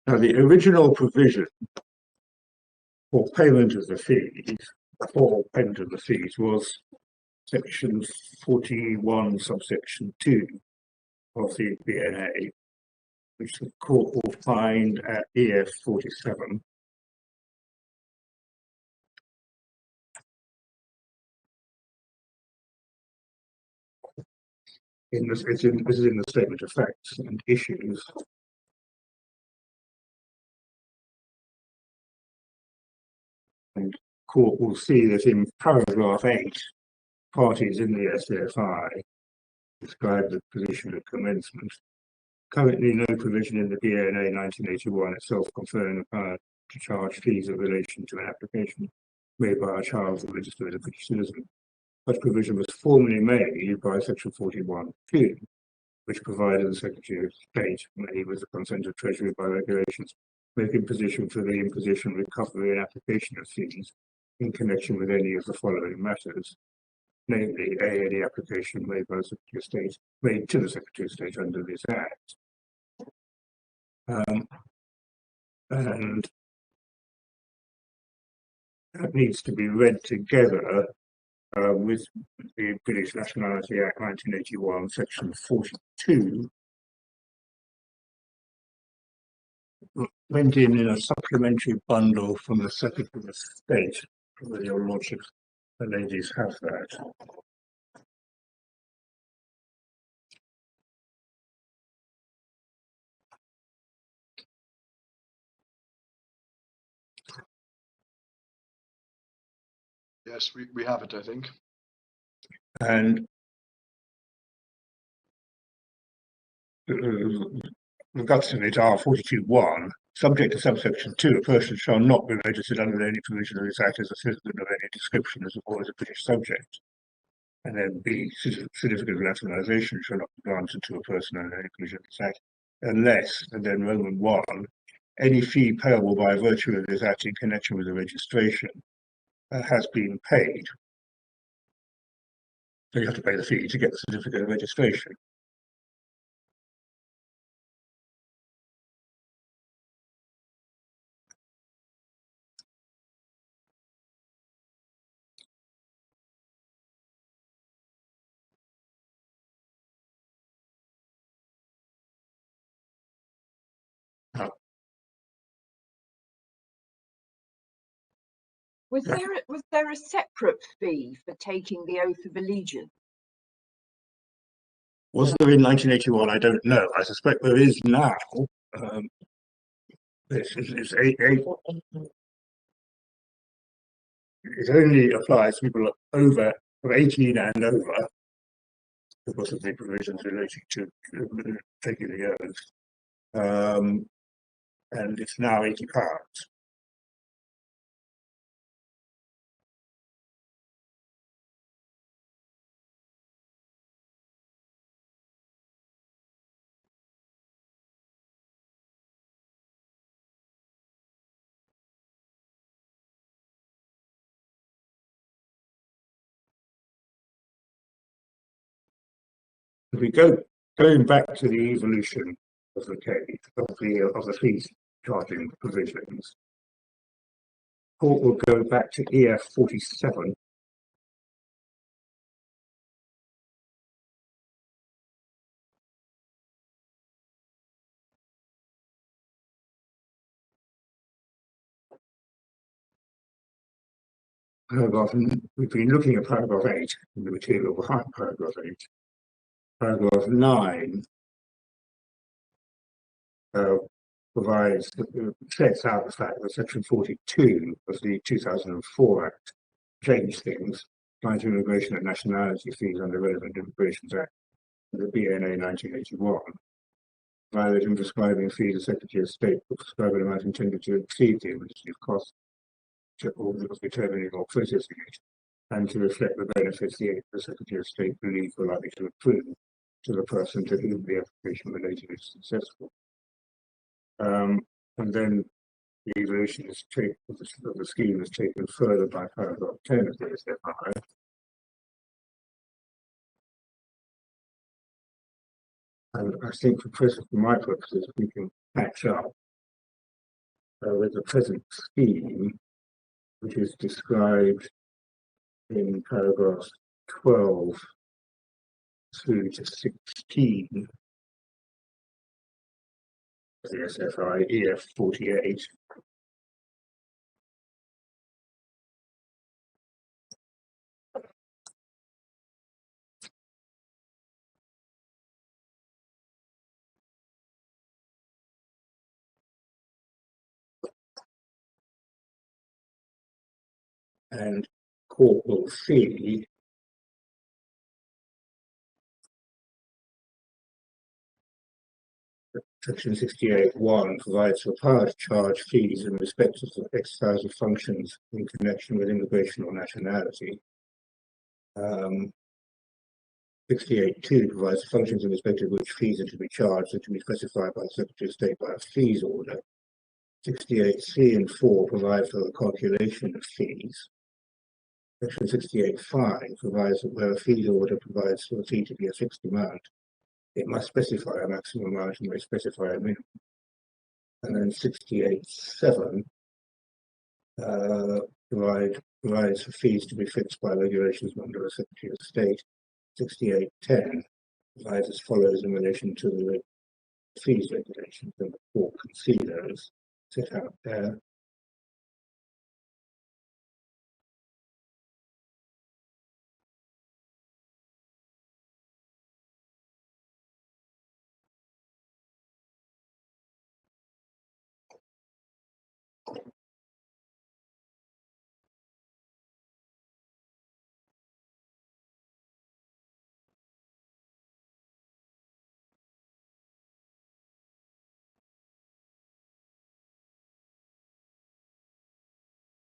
Now, the original provision for payment of the fees, was section 41, subsection 2 of the BNA, which the court will find at EF 47. This is in the statement of facts and issues. And court will see that in paragraph 8, parties in the SFI describe the position of commencement. Currently, no provision in the BNA 1981 itself conferring the power to charge fees in relation to an application made by a child to register as a British citizen. Such provision was formally made by section 41(2), which provided the Secretary of State may, with the consent of Treasury by regulations, make imposition for the imposition, recovery and application of fees in connection with any of the following matters, namely, A, any application made by the Secretary of State, made to the Secretary of State under this Act. And that needs to be read together with the British Nationality Act 1981, section 42, went in a supplementary bundle from the Secretary of State, whether your lordships, the ladies, have that. Yes, we have it, I think. And the guts of it are 42.1, subject to subsection 2, a person shall not be registered under any provision of this Act as a citizen of any description or as a British subject. And then B, certificate of nationalisation shall not be granted to a person under any provision of this Act, unless, and then Roman 1, any fee payable by virtue of this Act in connection with the registration has been paid. So you have to pay the fee to get the certificate of registration. Was there a separate fee for taking the oath of allegiance? Was there in 1981? I don't know. I suspect there is now. It's it only applies to people over 18 and over because of the provisions relating to taking the oath. And it's now £80. If we going back to the evolution of the case of the fees charging provisions, court will go back to EF 47. We've been looking at paragraph 8 in the material behind paragraph 8. Paragraph 9 provides, sets out the fact that section 42 of the 2004 Act changed things, applying to immigration and nationality fees under relevant Immigration Act, the BNA 1981. Rather than prescribing fees, the Secretary of State will prescribe an amount intended to exceed the administrative cost of determining or processing it, and to reflect the benefits the Secretary of State believes are likely to accrue to the person to whom the application related is successful. And then the evolution of the scheme is taken further by paragraph 10 of the SFI. And I think for my purposes, we can catch up with the present scheme, which is described in paragraphs 12 through to 16 of the SFI EF 48. And court will see that section 68.1 provides for power to charge fees in respect of the exercise of functions in connection with immigration or nationality. 68.2 provides functions in respect of which fees are to be charged and to be specified by the Secretary of State by a fees order. 68.3 and 4 provide for the calculation of fees. Section 68.5 provides that where a fees order provides for a fee to be a fixed amount, it must specify a maximum amount and may specify a minimum. And then 68.7 provides for fees to be fixed by regulations under a Secretary of State. 68.10 provides as follows in relation to the fees regulations, and the court can see those set out there.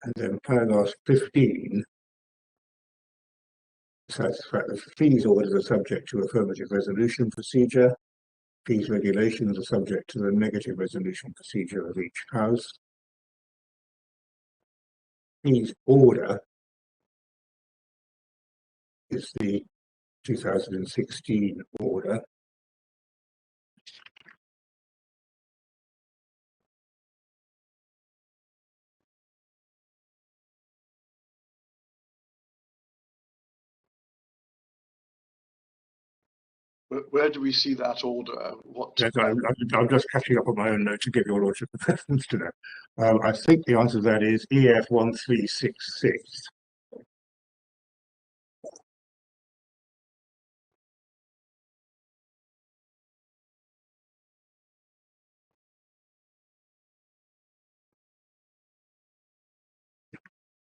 And then paragraph 15 says the fact that fees orders are subject to affirmative resolution procedure. Fees regulations are subject to the negative resolution procedure of each house. Fees order is the 2016 order. Where do we see that order? What? Yes, I'm just catching up on my own note to give your lordship a reference to that. I think the answer to that is EF 1366.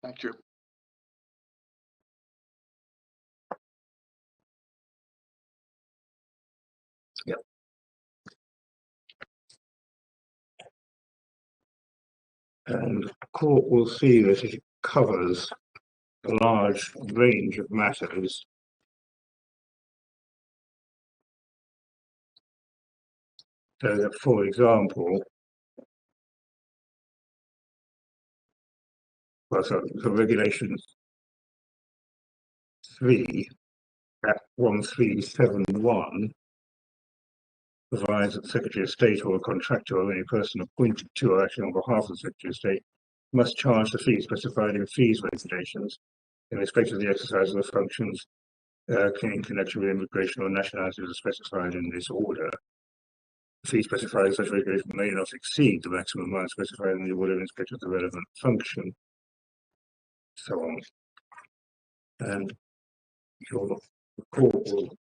Thank you. Yeah. And the court will see that it covers a large range of matters. So that, for example, so regulation 3 at 1371 provides that the Secretary of State or a contractor or any person appointed to or acting on behalf of the Secretary of State must charge the fees specified in fees regulations in respect of the exercise of the functions in connection with immigration or nationality as specified in this order. The fee specified in such regulation may not exceed the maximum amount specified in the order in respect of the relevant function, so on. And the court will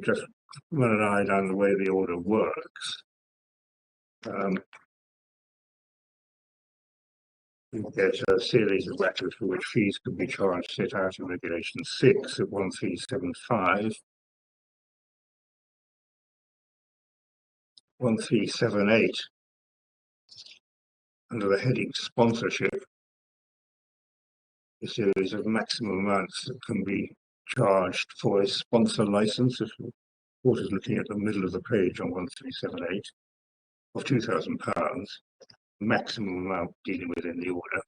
just run an eye down the way the order works. You get a series of matters for which fees can be charged set out in Regulation 6 at 1375, 1378 under the heading sponsorship, a series of maximum amounts that can be charged for a sponsor license, if the court is looking at the middle of the page on 1378, of £2,000, maximum amount dealing with in the order.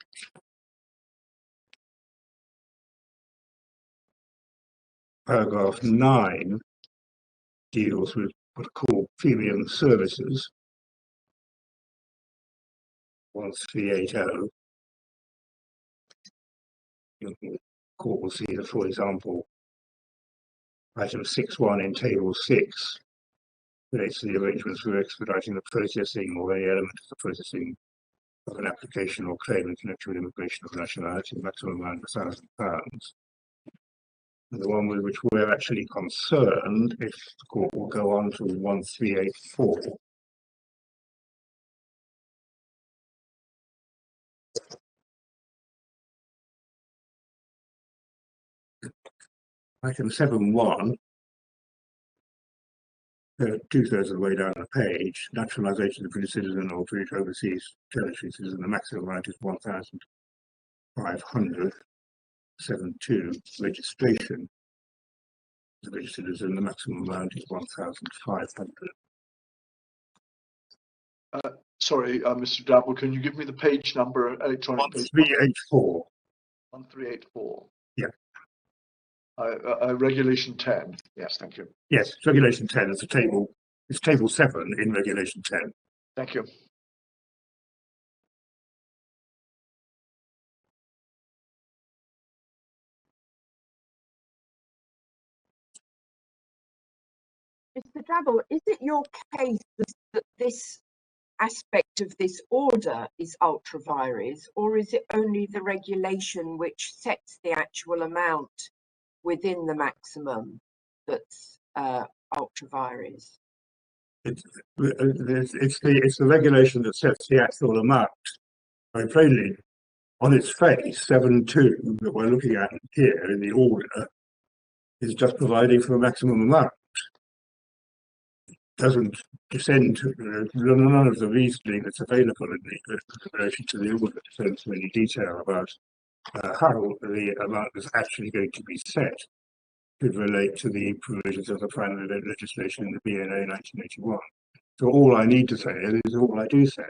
Paragraph 9 deals with what are called premium services, 1380. The court will see that, for example, item 6.1 in table 6 relates to the arrangements for expediting the processing or any element of the processing of an application or claim in connection with immigration of nationality, maximum amount of £1,000. And the one with which we're actually concerned, if the court will go on to 1384. Item 7.1, two-thirds of the way down the page, naturalisation of British citizen or British overseas territory citizen, the maximum amount is 1,500. 7.2, registration of the British citizen, the maximum amount is 1,500. Sorry, Mr. Dabble, can you give me the page number? Electronic 1384. 1384. Yeah. Regulation 10. Yes, thank you. Yes, Regulation 10 is a table. It's table 7 in Regulation 10. Thank you. Mr. Drabble, is it your case that this aspect of this order is ultra vires, or is it only the regulation which sets the actual amount within the maximum that's ultra vires? It's the regulation that sets the actual amount. Very plainly, on its face, 7.2 that we're looking at here in the order is just providing for a maximum amount. doesn't descend to none of the reasoning that's available in relation to the order descends to any detail about how the amount that's actually going to be set could relate to the provisions of the final legislation in the BNA 1981. So all I need to say is, all I do say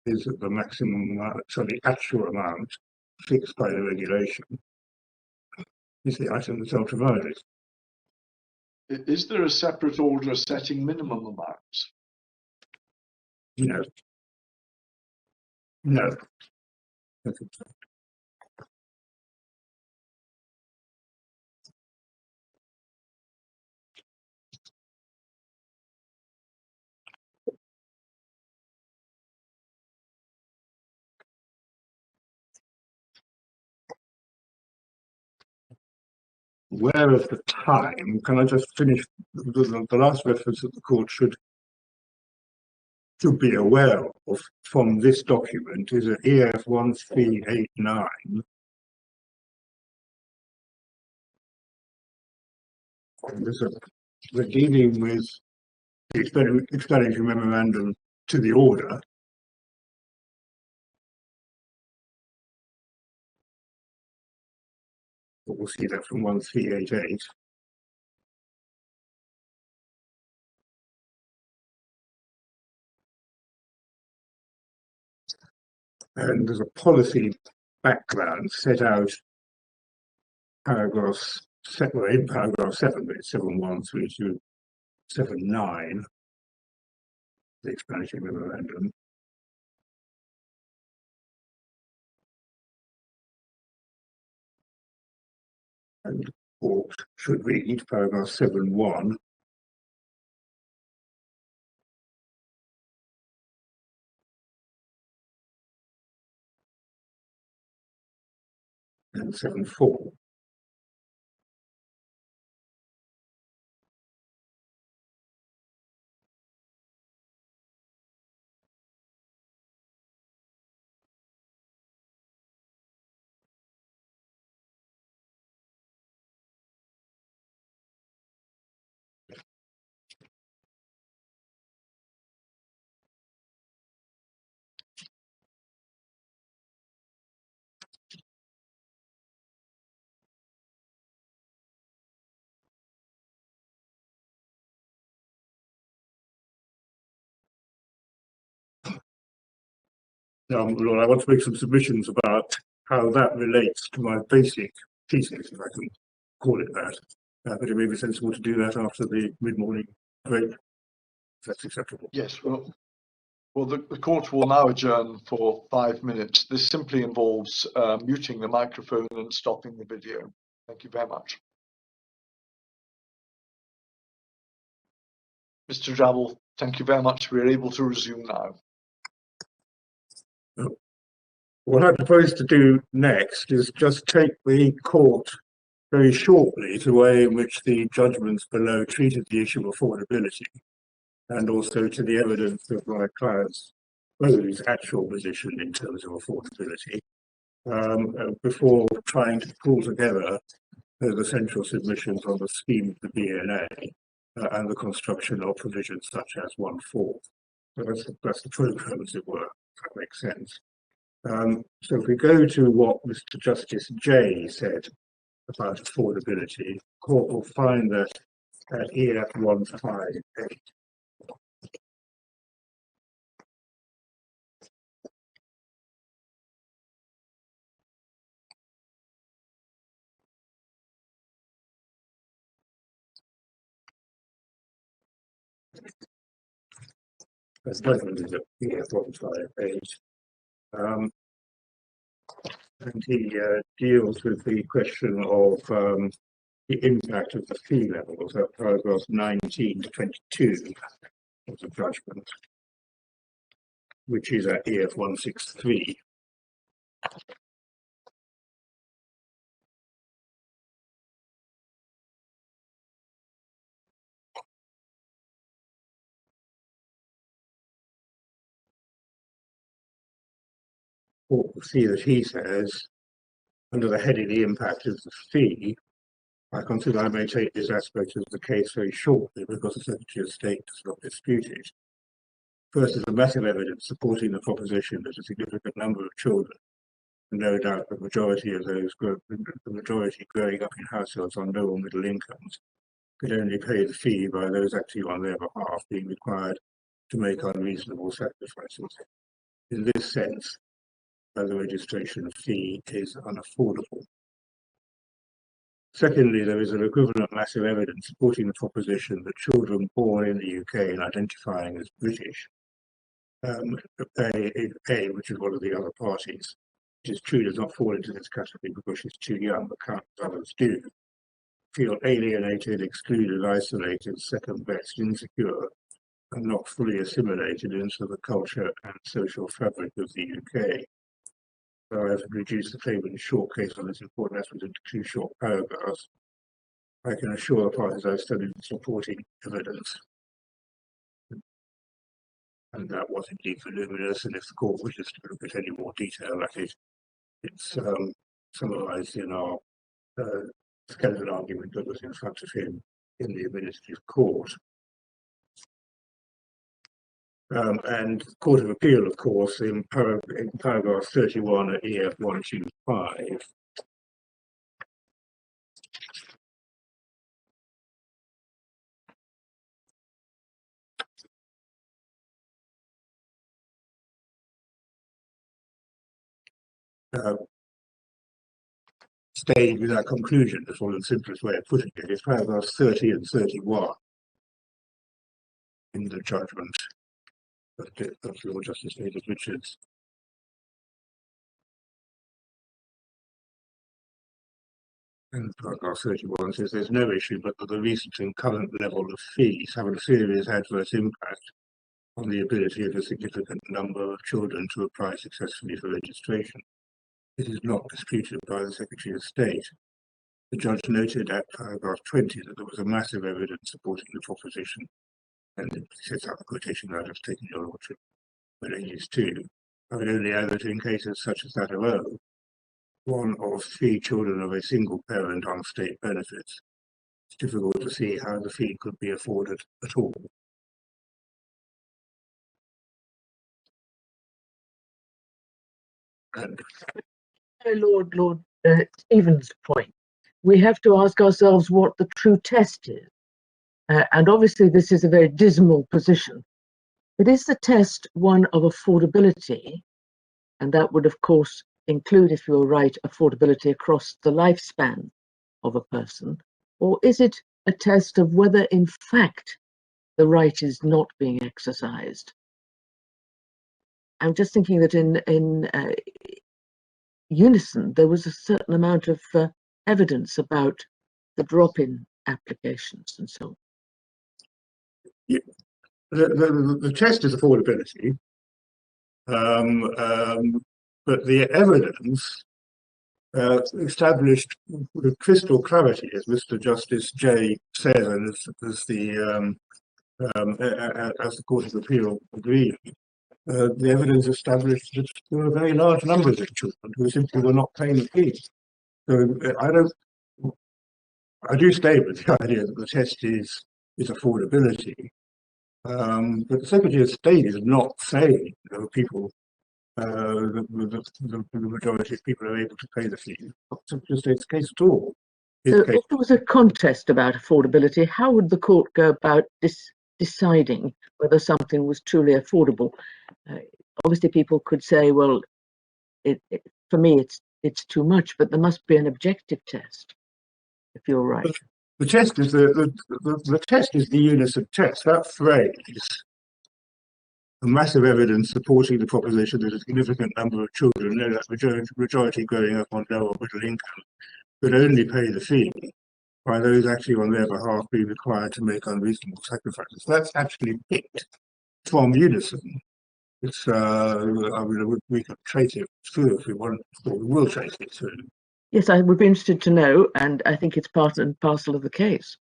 is that the maximum amount, so the actual amount fixed by the regulation is the item that's ultraviolet. Is there a separate order setting minimum amounts? No. No. Whereas the time, can I just finish the last reference that the court should be aware of from this document is at EF 1389. We're dealing with the explanatory memorandum to the order. We'll see that from 1388. And there's a policy background set out paragraphs, well, in paragraph 7, but it's 713279, the explanatory memorandum. And the court should read paragraph 7.1. And 7.4. Lord, I want to make some submissions about how that relates to my basic thesis, if I can call it that. But it may be sensible to do that after the mid-morning break, if that's acceptable. Yes, well, the court will now adjourn for 5 minutes. This simply involves muting the microphone and stopping the video. Thank you very much. Mr. Drabble, thank you very much. We're able to resume now. What I propose to do next is just take the court very shortly to the way in which the judgments below treated the issue of affordability, and also to the evidence of my client's actual position in terms of affordability, before trying to pull together the central submissions on the scheme of the BNA and the construction of provisions such as 1/4. So that's the program, as it were, if that makes sense. So if we go to what Mr. Justice Jay said about affordability, the court will find that at EF 158. That's definitely at EF 158. And he deals with the question of the impact of the fee levels at paragraphs 19 to 22 of the judgment, which is at EF 163. We'll see that he says, under the heading the impact of the fee, I consider I may take this aspect of the case very shortly because the Secretary of State does not dispute it. First, there's a massive evidence supporting the proposition that a significant number of children, and no doubt the majority of those, growing up in households on low or middle incomes, could only pay the fee by those acting on their behalf being required to make unreasonable sacrifices. In this sense, the registration fee is unaffordable. Secondly, there is an equivalent massive evidence supporting the proposition that children born in the UK and identifying as British, which is one of the other parties, which is true does not fall into this category because she's too young, but countless others do, feel alienated, excluded, isolated, second best, insecure, and not fully assimilated into the culture and social fabric of the UK. So I've reduced the claimant's short case on this important aspect into 2 short paragraphs. I can assure the parties I've studied the supporting evidence, and that was indeed voluminous, and if the court wishes to look at any more detail at it, it's summarised in our skeleton argument that was in front of him in the administrative court. And Court of Appeal, of course, in paragraph 31 at EF 125, staying with our conclusion, is one of the simplest way of putting it, is paragraphs 30 and 31 in the judgment of Lord Justice David Richards. And paragraph 31 says there's no issue but that the recent and current level of fees have a serious adverse impact on the ability of a significant number of children to apply successfully for registration. It is not disputed by the Secretary of State. The judge noted at paragraph 20 that there was a massive evidence supporting the proposition, and it sets out the quotation that I've taken your lordship relates to. I would only add that in cases such as that of O, 1 of 3 children of a single parent on state benefits, it's difficult to see how the fee could be afforded at all. And Lord Stephen's point, we have to ask ourselves what the true test is. And obviously this is a very dismal position. But is the test one of affordability? And that would, of course, include, if you're right, affordability across the lifespan of a person. Or is it a test of whether, in fact, the right is not being exercised? I'm just thinking that in unison, there was a certain amount of evidence about the drop in applications and so on. yeah, the test is affordability, but the evidence established with crystal clarity, as Mr. Justice Jay says, and as the Court of Appeal agreed, the evidence established that there were very large numbers of children who simply were not paying the fee. So I do stay with the idea that the test is affordability, but the Secretary of State is not saying people, the majority of people are able to pay the fee. Not the Secretary of State's case at all. So if there was a contest about affordability, how would the court go about deciding whether something was truly affordable? Obviously, people could say, well, for me, it's too much, but there must be an objective test, if you're right. The test is the test is the unison test. That phrase, the massive evidence supporting the proposition that a significant number of children, that majority growing up on low or middle income, could only pay the fee by those acting on their behalf being required to make unreasonable sacrifices. That's actually picked from unison. It's I mean, we could trace it through if we want, or we will trace it through. Yes, I would be interested to know, and I think it's part and parcel of the case.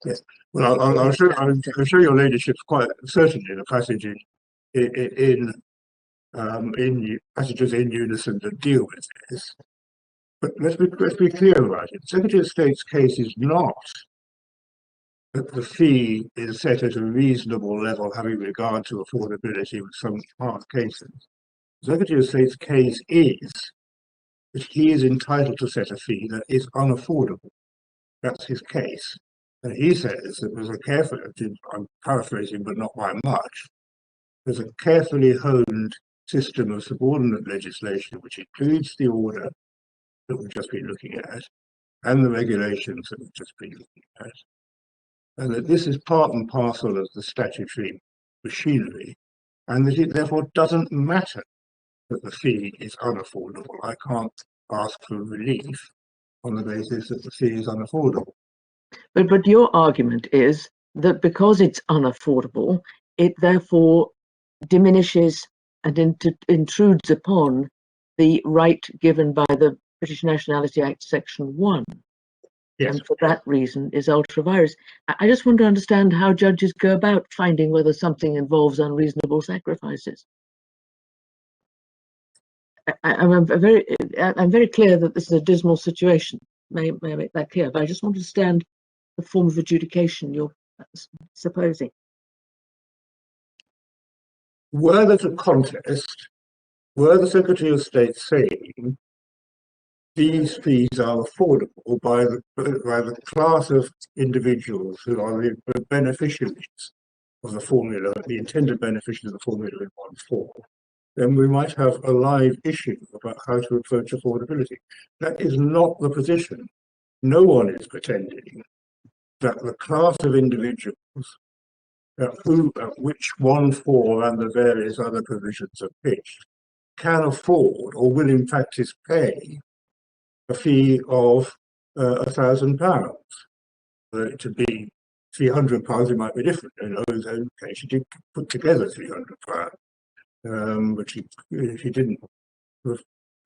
Yes, well, I'll show your ladyship quite certainly the passage in passages in unison that deal with this. But let's be clear about it. The Secretary of State's case is not that the fee is set at a reasonable level having regard to affordability with some hard cases. The Secretary of State's case is that he is entitled to set a fee that is unaffordable. That's his case. And he says that there's a careful, I'm paraphrasing but not by much, there's a carefully honed system of subordinate legislation which includes the order that we've just been looking at and the regulations that we've just been looking at, and that this is part and parcel of the statutory machinery, and that it therefore doesn't matter that the fee is unaffordable. I can't ask for relief on the basis that the fee is unaffordable. But your argument is that because it's unaffordable, it therefore diminishes and intrudes upon the right given by the British Nationality Act Section 1. Yes. And for that reason is ultra vires. I just want to understand how judges go about finding whether something involves unreasonable sacrifices. I'm very clear that this is a dismal situation. May I make that clear? But I just want to understand the form of adjudication you're supposing. Were there a contest, were the Secretary of State saying these fees are affordable by the class of individuals who are the beneficiaries of the formula, the intended beneficiaries of the formula in 1.4, then we might have a live issue about how to approach affordability. That is not the position. No one is pretending that the class of individuals which 1.4 and the various other provisions are pitched can afford or will in practice pay a fee of £1,000. To be £300, it might be different. In Owen's own case, she did put together £300, but she didn't,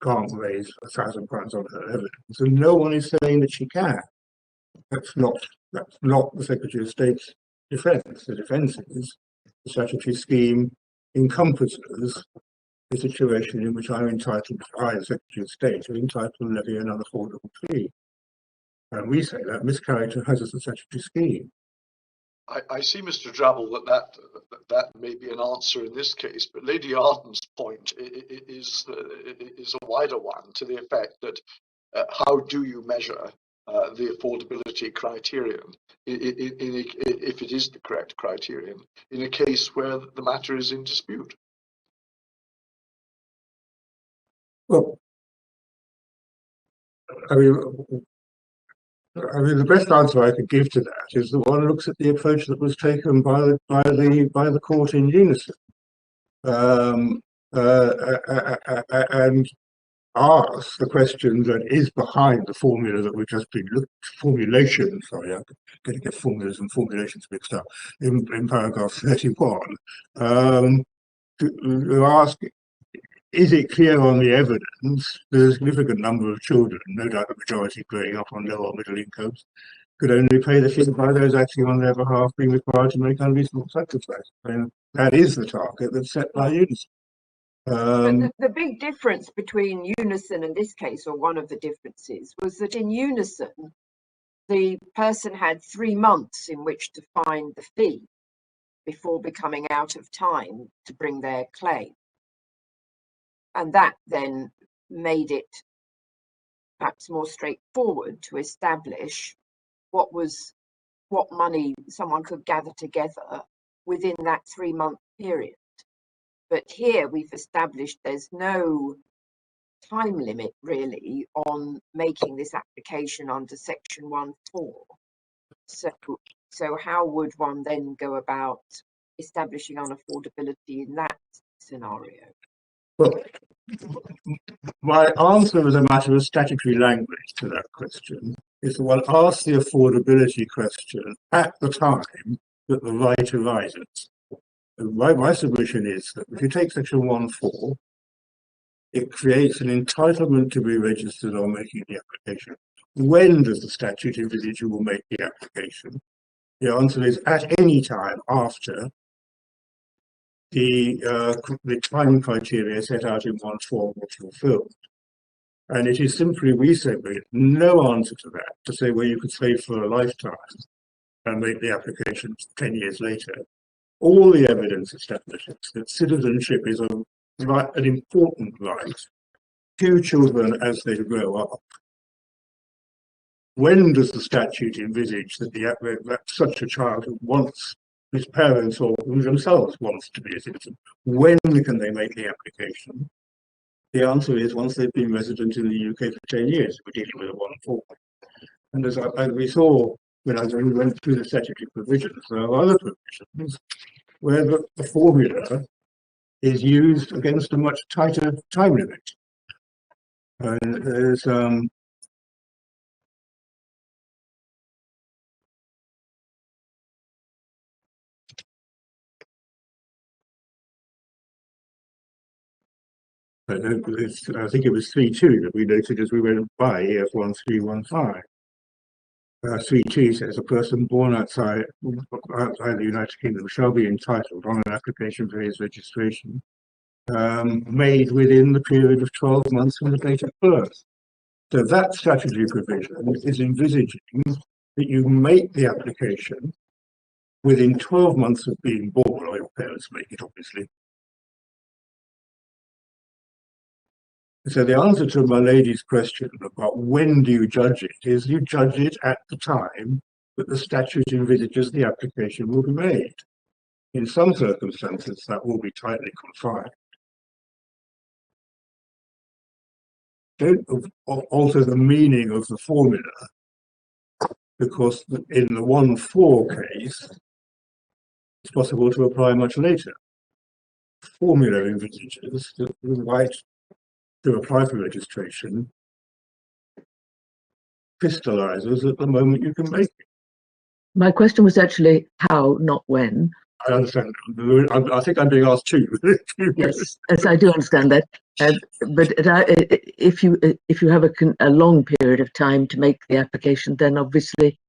can't raise £1,000 on her evidence. So no one is saying that she can. That's not the Secretary of State's defence. The defence is the statutory scheme encompasses a situation in which I'm entitled, I, the Secretary of State, am entitled to levy an unaffordable fee. And we say that mischaracterises the statutory scheme. I see, Mr. Drabble, that may be an answer in this case, but Lady Arden's point is a wider one, to the effect that how do you measure the affordability criterion, if it is the correct criterion, in a case where the matter is in dispute? Well, I mean, the best answer I could give to that is that one looks at the approach that was taken by the court in unison, and asks the question that is behind the formula that we've just been formulation. Sorry, I'm going to get formulas and formulations mixed up in paragraph 31. To ask, is it clear on the evidence that a significant number of children, no doubt the majority growing up on low or middle incomes, could only pay the fee by those acting on their behalf being required to make unreasonable sacrifices? And that is the target that's set by unison. The big difference between unison and this case, or one of the differences, was that in unison, the person had 3 months in which to find the fee before becoming out of time to bring their claim. And that then made it perhaps more straightforward to establish what money someone could gather together within that 3-month period. But here we've established there's no time limit really on making this application under Section 1.4. So how would one then go about establishing unaffordability in that scenario? Well, my answer as a matter of statutory language to that question is that one asks the affordability question at the time that the right arises. My submission is that if you take Section 1.4, it creates an entitlement to be registered on making the application. When does the statute envisage you will make the application? The answer is at any time after the time criteria set out in 1.4 was fulfilled. And it is simply, we say, no answer to that, to say, well, you could save for a lifetime and make the application 10 years later. All the evidence establishes that citizenship is an important right to children as they grow up. When does the statute envisage that such a child who wants his parents or who themselves wants to be a citizen, when can they make the application? The answer is once they've been resident in the UK for 10 years. We're dealing with a 1-4. And as we saw when we went through the statutory provisions, there are other provisions where the formula is used against a much tighter time limit. And there's I think it was 3.2 that we noted as we went by EF 1315. 3.2 says a person born outside the United Kingdom shall be entitled on an application for his registration made within the period of 12 months from the date of birth. So that statutory provision is envisaging that you make the application within 12 months of being born, or your parents make it, obviously. So the answer to my lady's question about when do you judge it is you judge it at the time that the statute envisages the application will be made. In some circumstances, that will be tightly confined. Don't alter the meaning of the formula, because in the 1-4 case, it's possible to apply much later. Formula envisages the right to apply for registration crystallizes at the moment you can make it. My question was actually how, not when. I understand. I think I'm being asked too. Yes, I do understand that. But if you have a long period of time to make the application, then obviously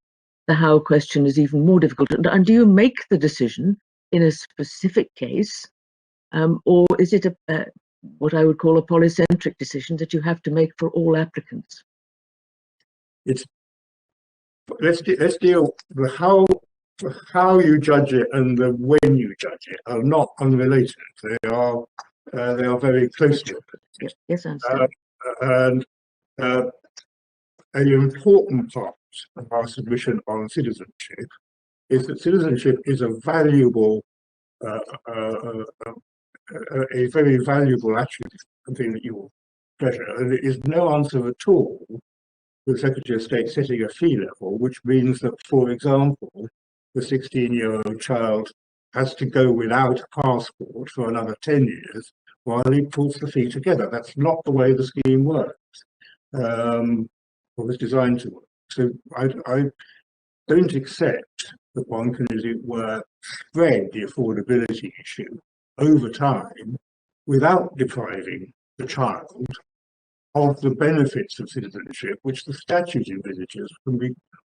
the how question is even more difficult. And do you make the decision in a specific case, or is it what I would call a polycentric decision that you have to make for all applicants? Let's deal with how you judge it and the when you judge it are not unrelated. They are very closely related. Yes, I understand. And an important part of our submission on citizenship is that citizenship is a valuable, a very valuable attribute, something that you will treasure. And it is no answer at all with the Secretary of State setting a fee level, which means that, for example, the 16-year-old child has to go without a passport for another 10 years while he pulls the fee together. That's not the way the scheme works, or was designed to work. So I don't accept that one can, as it were, spread the affordability issue over time without depriving the child of the benefits of citizenship, which the statute envisages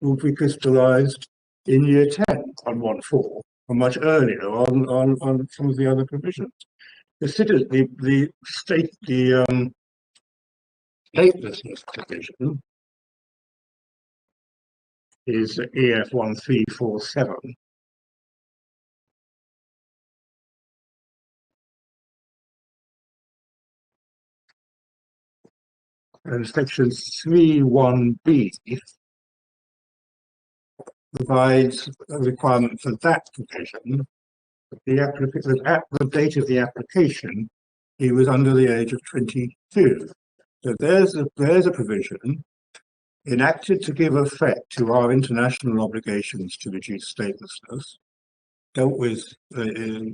will be crystallized in year 10 on 1-4, or much earlier on some of the other provisions. The statelessness provision is EF 1347. And section 3.1b provides a requirement for that provision. The applicant, at the date of the application, he was under the age of 22. So there's a provision enacted to give effect to our international obligations to reduce statelessness, dealt with very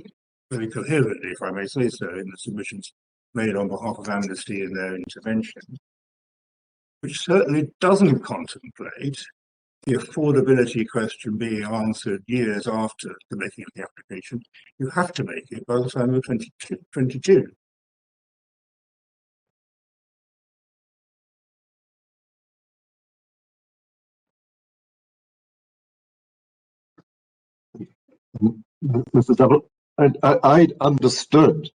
coherently, if I may say so, in the submissions made on behalf of Amnesty in their intervention, which certainly doesn't contemplate the affordability question being answered years after the making of the application. You have to make it by the time you're 22. Mr. Double, I understood,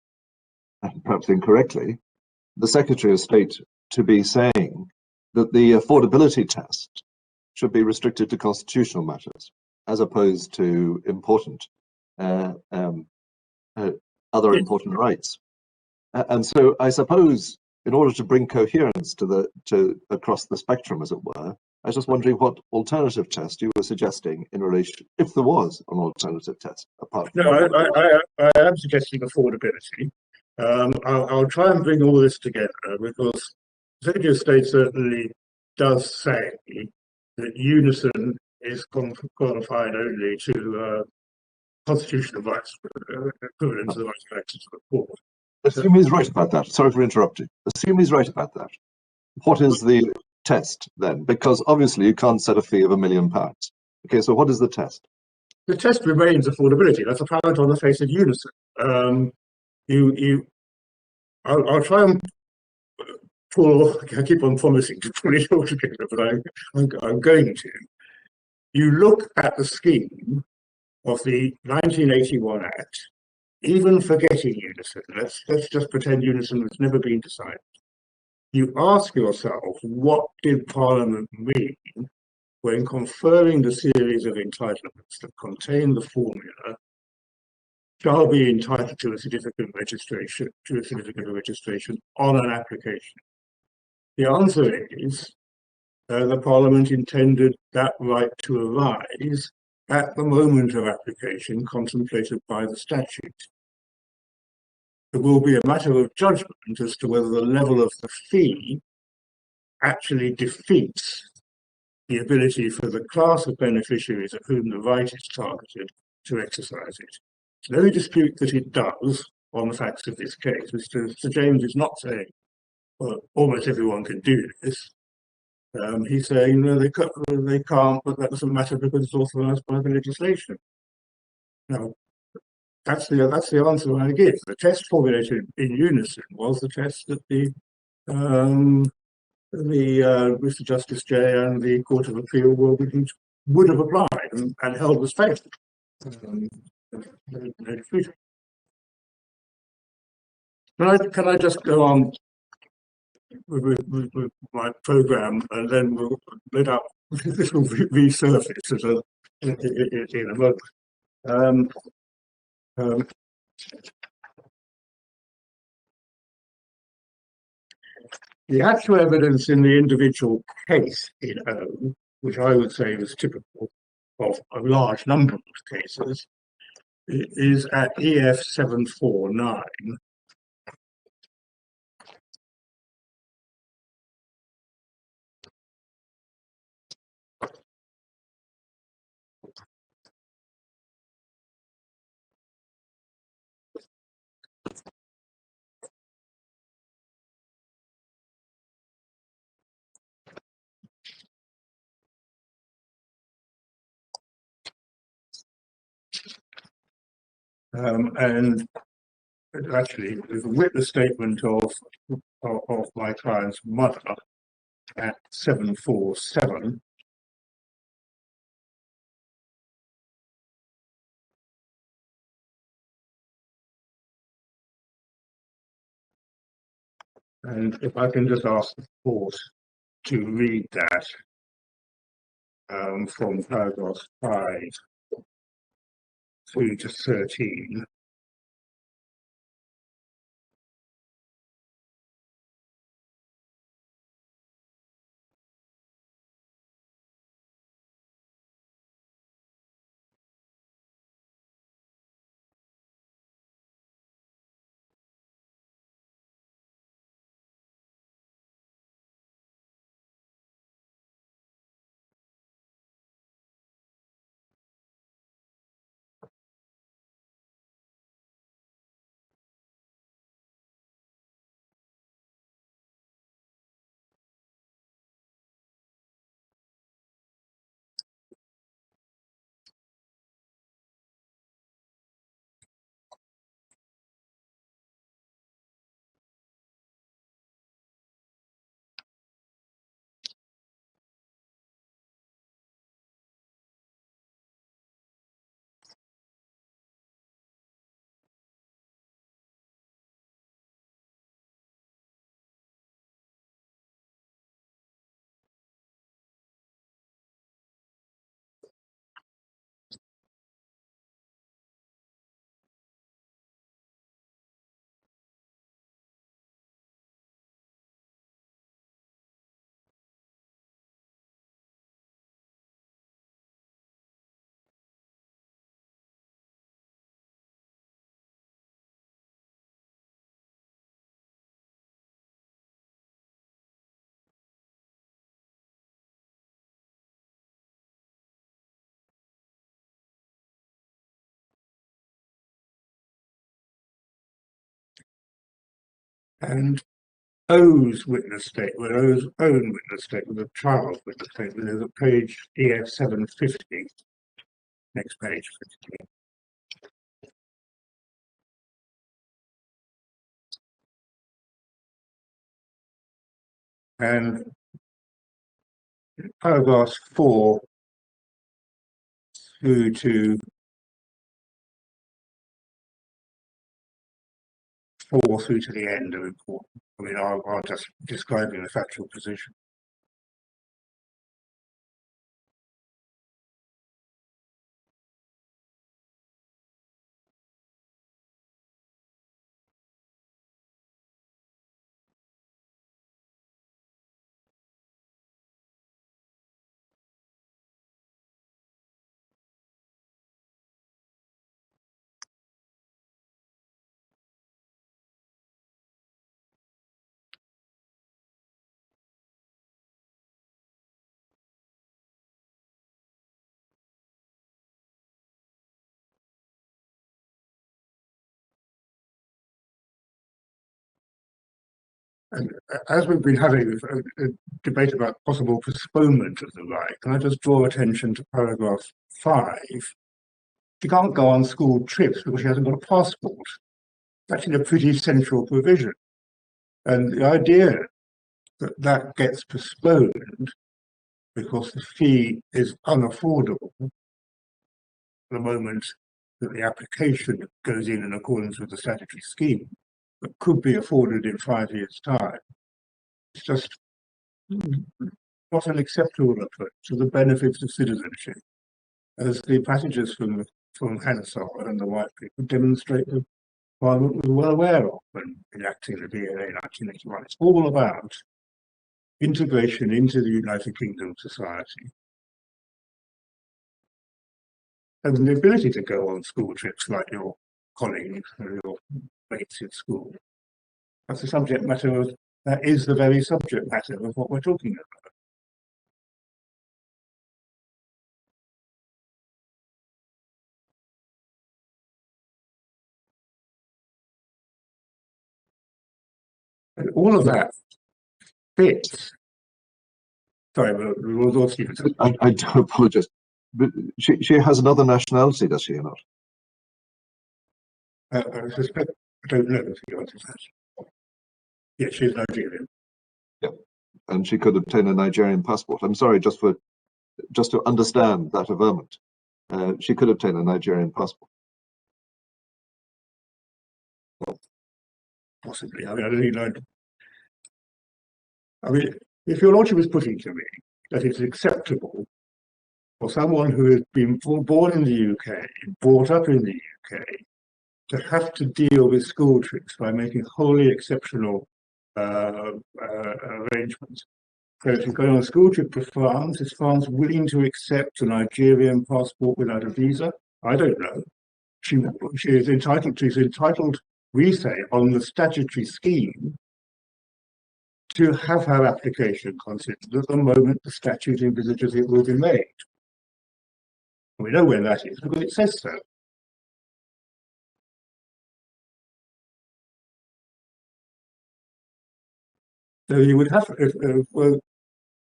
perhaps incorrectly, the Secretary of State to be saying that the affordability test should be restricted to constitutional matters as opposed to important other important rights. And so I suppose in order to bring coherence to across the spectrum, as it were, I was just wondering what alternative test you were suggesting in relation, if there was an alternative test apart from. No, I am suggesting affordability. I'll try and bring all this together because the Secretary of State certainly does say that unison is qualified only to constitutional rights, equivalent to the rights of access to the court. Assume he's right about that. Sorry for interrupting. Assume he's right about that. What is the test then? Because obviously you can't set a fee of £1 million. Okay, so what is the test? The test remains affordability. That's apparent on the face of unison. I'll try and I keep on promising to pull it all together, but I'm going to. You look at the scheme of the 1981 Act, even forgetting unison, let's just pretend unison has never been decided. You ask yourself, what did Parliament mean when conferring the series of entitlements that contain the formula shall be entitled to a certificate of registration on an application? The answer is the Parliament intended that right to arise at the moment of application contemplated by the statute. It will be a matter of judgment as to whether the level of the fee actually defeats the ability for the class of beneficiaries of whom the right is targeted to exercise it. There's no dispute that it does on the facts of this case. Mr. Sir James is not saying, well, almost everyone can do this. He's saying, no, they can't, but that doesn't matter because it's authorised by the legislation. Now, that's the answer I give. The test formulated in unison was the test that the Mr. Justice Jay and the Court of Appeal would have applied and held was fair. Can I just go on with my programme, and then we'll let up this will resurface in a moment. The actual evidence in the individual case in O, which I would say was typical of a large number of cases, is at EF 749. And actually, there's a witness statement of my client's mother at 747. And if I can just ask the court to read that from paragraphs 5 through to 13. and owes witness statement, owes own witness statement, the child witness statement is at page EF 750. Next page. 50. And paragraphs 4 through to 4 through to the end are important. I mean, I'll just describing the factual position. And as we've been having a debate about possible postponement of the right, can I just draw attention to paragraph 5? She can't go on school trips because she hasn't got a passport. It's actually a pretty central provision. And the idea that that gets postponed because the fee is unaffordable the moment that the application goes in accordance with the statutory scheme, but could be afforded in 5 years' time. It's just not an acceptable approach to the benefits of citizenship, as the passages from Hansard and the White Paper demonstrate that Parliament was well aware of when enacting the DLA in 1981. It's all about integration into the United Kingdom society and the ability to go on school trips like your colleagues or your mates in school. That's the subject matter of, that is the very subject matter of what we're talking about. And all of that fits. Sorry, we'll go through it. I do apologise, but she has another nationality, does she or not? I suspect, I don't know if the answer is that. Yes, she's Nigerian. Yeah, and she could obtain a Nigerian passport. I'm sorry, just to understand that averment, she could obtain a Nigerian passport. Well, possibly. I mean, I don't think I'd. I mean, if your lordship is putting to me that it's acceptable for someone who has been born in the UK, brought up in the UK, to have to deal with school trips by making wholly exceptional arrangements. So if you're going on a school trip to France, is France willing to accept a Nigerian passport without a visa? I don't know. She is entitled, we say, on the statutory scheme, to have her application considered at the moment the statute envisages it will be made. We know when that is because it says so. So you would have, well,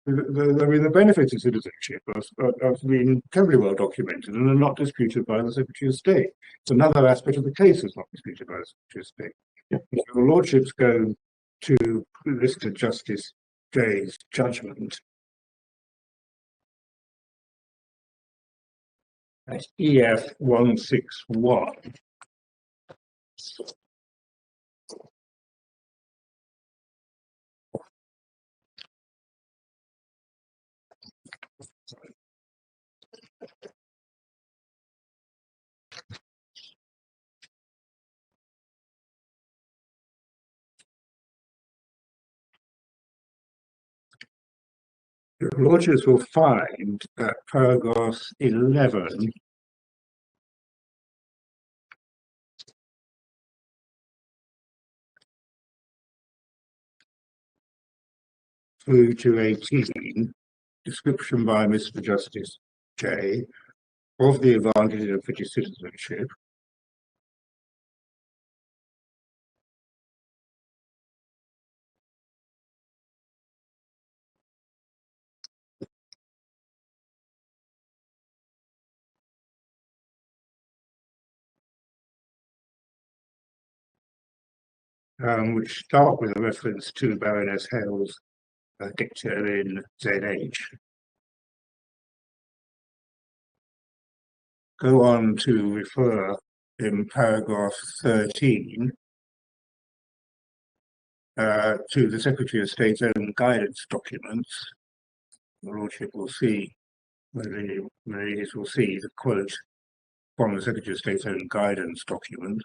I mean, the benefits of citizenship have been terribly well documented and are not disputed by the Secretary of State. It's another aspect of the case that's not disputed by the Secretary of State. Yeah. If your lordships go to Mr. Justice Jay's judgment at EF 161. Your lordships will find that paragraphs 11 through to 18, description by Mr. Justice Jay of the advantages of British citizenship, which start with a reference to Baroness Hale's dicta in ZH. Go on to refer in paragraph 13 to the Secretary of State's own guidance documents. The Lordship will see, ladies will see the quote from the Secretary of State's own guidance document.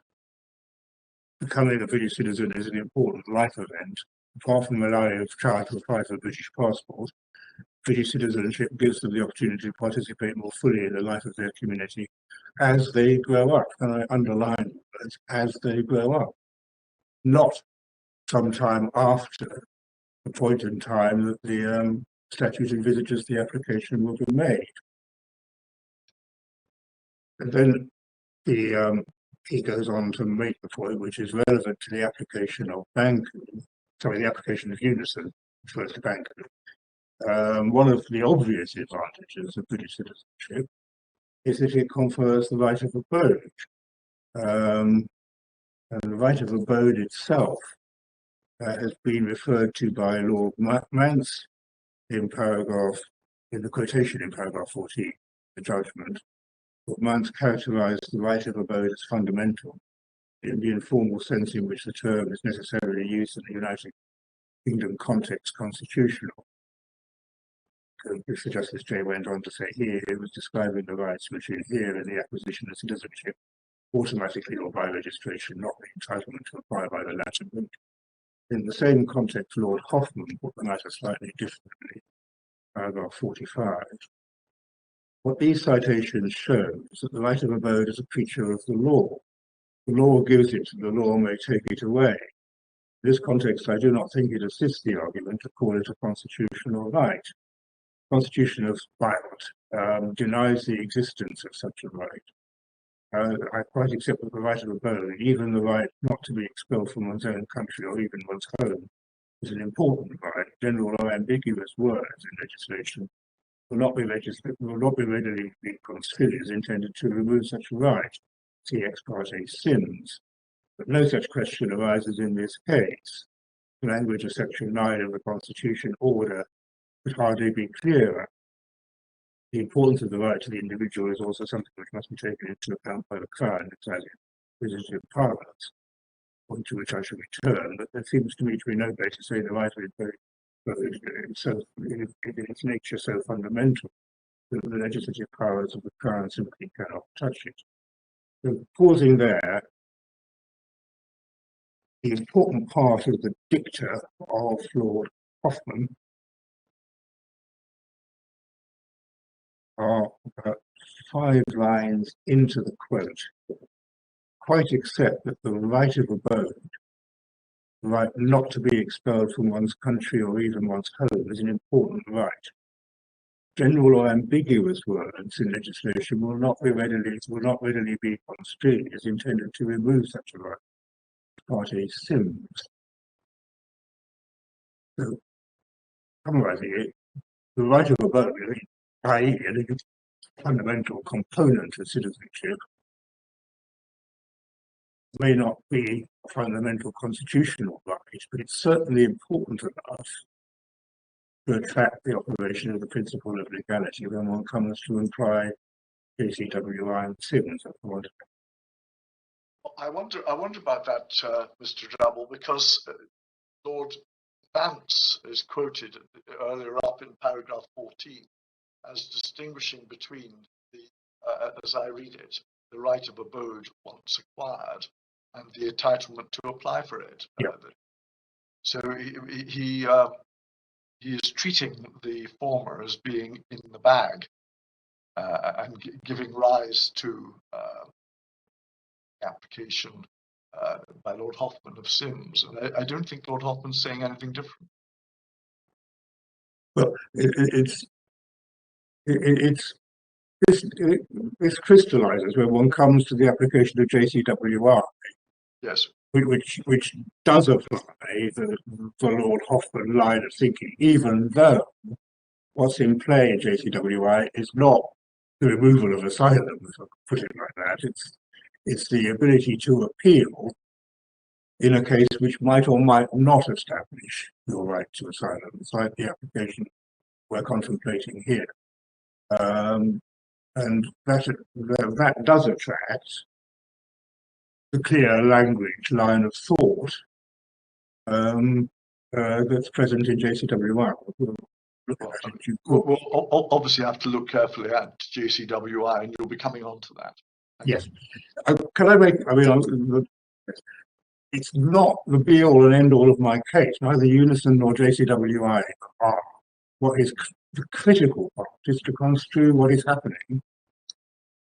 Becoming a British citizen is an important life event. Apart from allowing a child to apply for a British passport, British citizenship gives them the opportunity to participate more fully in the life of their community as they grow up. And I underline words, as they grow up. Not sometime after the point in time that the statute envisages the application will be made. And then he goes on to make the point which is relevant to the application of the application of unison refers to Banku. One of the obvious advantages of British citizenship is that it confers the right of abode. And the right of abode itself has been referred to by Lord Mance in the quotation in paragraph 14, the judgment. Lord Mance characterised the right of abode as fundamental in the informal sense in which the term is necessarily used in the United Kingdom context constitutional. Mr. Justice Jay went on to say here he was describing the rights which inhere in the acquisition of citizenship automatically or by registration, not the entitlement to apply by the latter route. In the same context, Lord Hoffman put the matter slightly differently, paragraph 45. What these citations show is that the right of abode is a creature of the law. The law gives it, and the law may take it away. In this context, I do not think it assists the argument to call it a constitutional right. The Constitution of Ireland denies the existence of such a right. I quite accept that the right of abode, even the right not to be expelled from one's own country or even one's home, is an important right. General or ambiguous words in legislation will not be readily construed as intended to remove such a right. See ex parte Sims. But no such question arises in this case. The language of Section 9 of the Constitution order could hardly be clearer. The importance of the right to the individual is also something which must be taken into account by the Crown, as in Parliament, point to which I should return, but there seems to me to be no way to say the right of in its nature so fundamental that the legislative powers of the Crown simply cannot touch it. So pausing there, the important part of the dicta of Lord Hoffman are about 5 lines into the quote. Quite accept that the right of abode, the right not to be expelled from one's country or even one's home, is an important right. General or ambiguous words in legislation will not readily be construed as intended to remove such a right. Party Sims. So, summarising it, the right of abode, i.e., a fundamental component of citizenship, may not be a fundamental constitutional right, but it's certainly important enough to attract the operation of the principle of legality when one comes to imply JCWI and Sims. I wonder about that, Mr. Drabble, because Lord Vance is quoted earlier up in paragraph 14 as distinguishing between the, as I read it, the right of abode once acquired and the entitlement to apply for it. Yeah. So he is treating the former as being in the bag and giving rise to application by Lord Hoffman of Sims. And I don't think Lord Hoffman's saying anything different. Well, this crystallizes when one comes to the application of JCWI. Yes. Which does apply the Lord Hoffman line of thinking, even though what's in play in JCWI is not the removal of asylum, if I put it like that. It's the ability to appeal in a case which might or might not establish your right to asylum, like the application we're contemplating here. And that does attract the clear language line of thought that's present in JCWI. We'll look at that in due course. We'll obviously have to look carefully at JCWI, and you'll be coming on to that. Yes. Can I make, it's not the be-all and end-all of my case. Neither Unison nor JCWI are. What is the critical part is to construe what is happening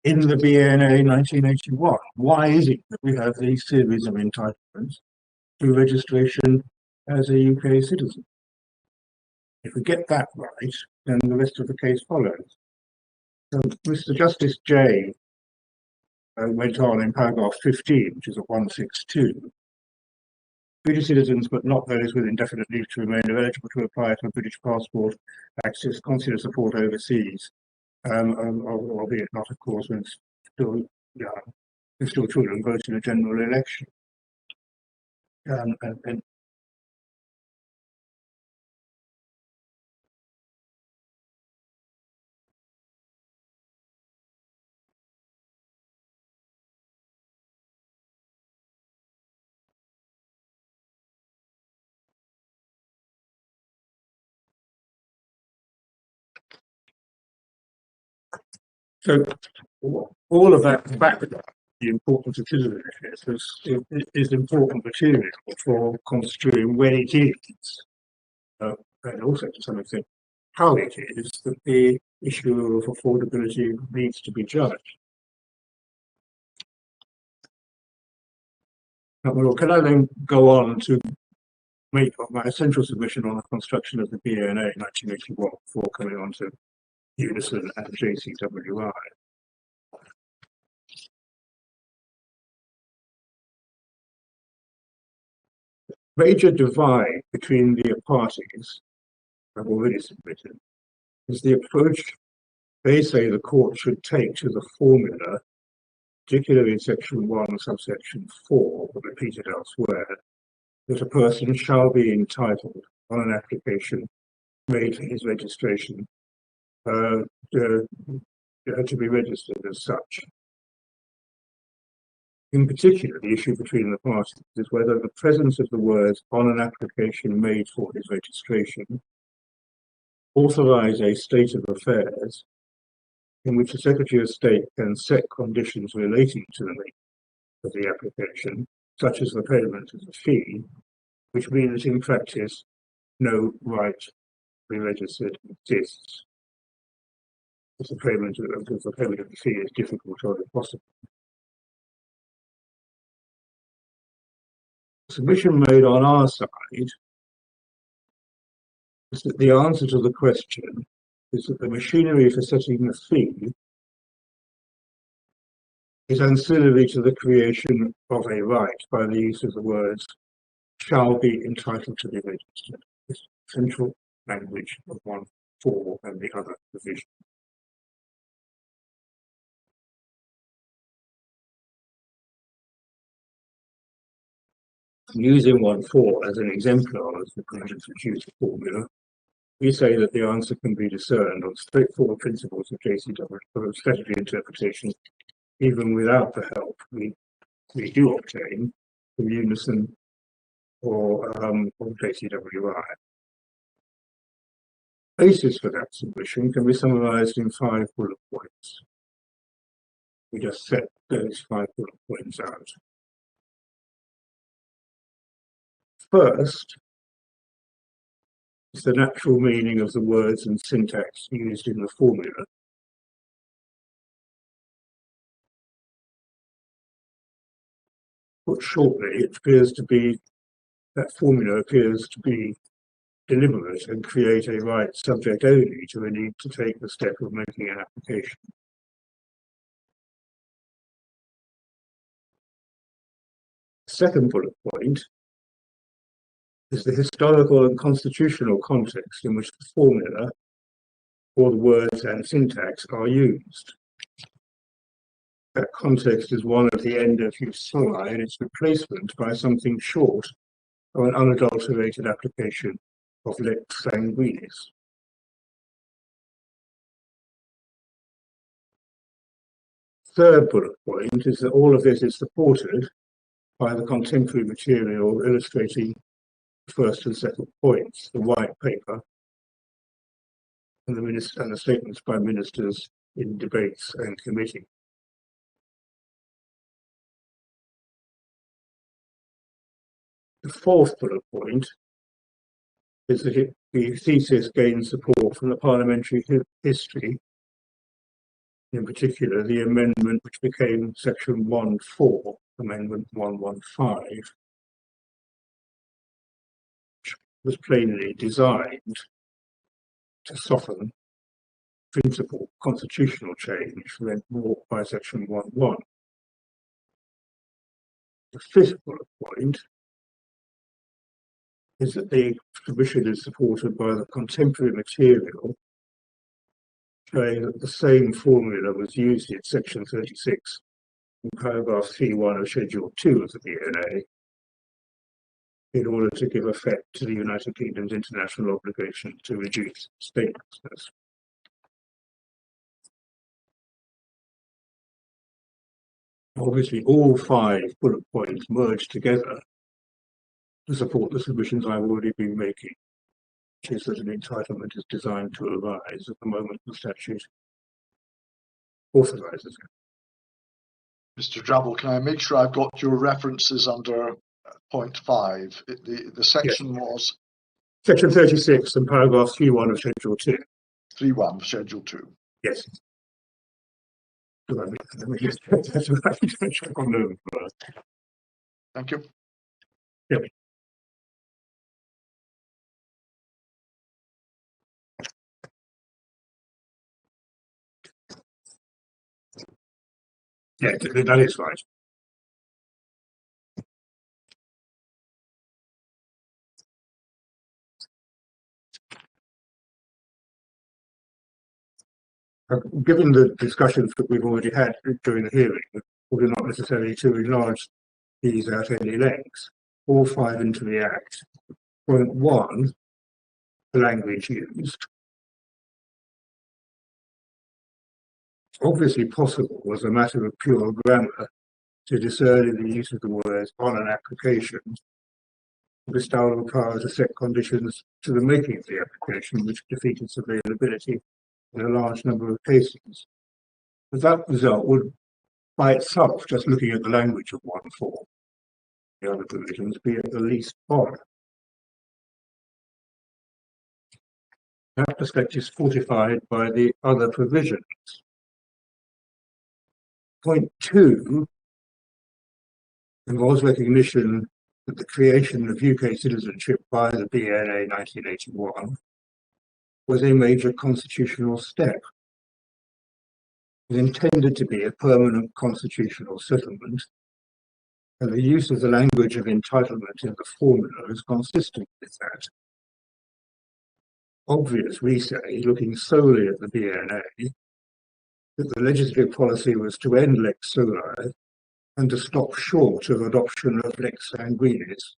in the BNA 1981. Why is it that we have these series of entitlements to registration as a UK citizen? If we get that right, then the rest of the case follows. So Mr. Justice J went on in paragraph 15, which is at 162. British citizens, but not those with indefinite leave to remain, are eligible to apply for a British passport, access consular support overseas, albeit not, of course, when still young, and still children vote in a general election. And so all of that background, the importance of citizenship is important material for construing when it is, and also to some extent how it is, that the issue of affordability needs to be judged. Now, well, can I then go on to make my essential submission on the construction of the BNA 1981 before coming on to Unison and JCWI? Major divide between the parties I've already submitted is the approach they say the court should take to the formula, particularly in section 1, subsection 4, but repeated elsewhere, that a person shall be entitled on an application made for his registration to be registered as such. In particular, the issue between the parties is whether the presence of the words on an application made for his registration authorize a state of affairs in which the Secretary of State can set conditions relating to the making of the application, such as the payment of the fee, which mean that in practice no right to be registered exists. If the payment of the fee is difficult or impossible. The submission made on our side is that the answer to the question is that the machinery for setting the fee is ancillary to the creation of a right by the use of the words shall be entitled to be registered. This central language of 1.4 and the other provision. Using 1.4 as an exemplar of the conditions which use the formula, we say that the answer can be discerned on straightforward principles of JCW of statutory interpretation, even without the help we do obtain from Unison or JCWI. Basis for that submission can be summarised in 5 bullet points. We just set those 5 bullet points out. First is the natural meaning of the words and syntax used in the formula. Put shortly, it appears to be, that formula appears to be deliberate and create a right subject only to the need to take the step of making an application. Second bullet point is the historical and constitutional context in which the formula or the words and syntax are used. That context is one at the end of use soli and its replacement by something short of an unadulterated application of lex sanguinis. Third bullet point is that all of this is supported by the contemporary material illustrating the first and second points, the white paper, and the statements by ministers in debates and committee. The fourth bullet point is that the thesis gains support from the parliamentary history, in particular the amendment which became section 1.4, amendment 115, which was plainly designed to soften principal constitutional change wrought by section 1.1. The fifth bullet point is that the submission is supported by the contemporary material showing that the same formula was used in section 36 in paragraph 3.1 of schedule 2 of the BNA in order to give effect to the United Kingdom's international obligation to reduce statelessness. Obviously, all 5 bullet points merge together to support the submissions I've already been making, which is that an entitlement is designed to arise at the moment the statute authorises it. Mr. Drabble, can I make sure I've got your references under point 5? The section was? Section 36 and paragraph 3.1 of schedule 2. 3.1 of schedule 2. Yes. Let me just check on them first. Thank you. Yep. Yeah, that is right. Given the discussions that we've already had during the hearing, we're not necessarily to enlarge these at any length. All 5 into the Act. Point 1, the language used. It's obviously possible as a matter of pure grammar to discern in the use of the words on an application the bestowal of power to set conditions to the making of the application which defeat its availability in a large number of cases. But that result would, by itself, just looking at the language of 1.4, the other provisions, be at the least odd. That perspective is fortified by the other provisions. Point 2 involves recognition that the creation of UK citizenship by the BNA 1981 was a major constitutional step. It was intended to be a permanent constitutional settlement, and the use of the language of entitlement in the formula is consistent with that. Obvious, we say, looking solely at the BNA, that the legislative policy was to end lex soli and to stop short of adoption of lex sanguinis.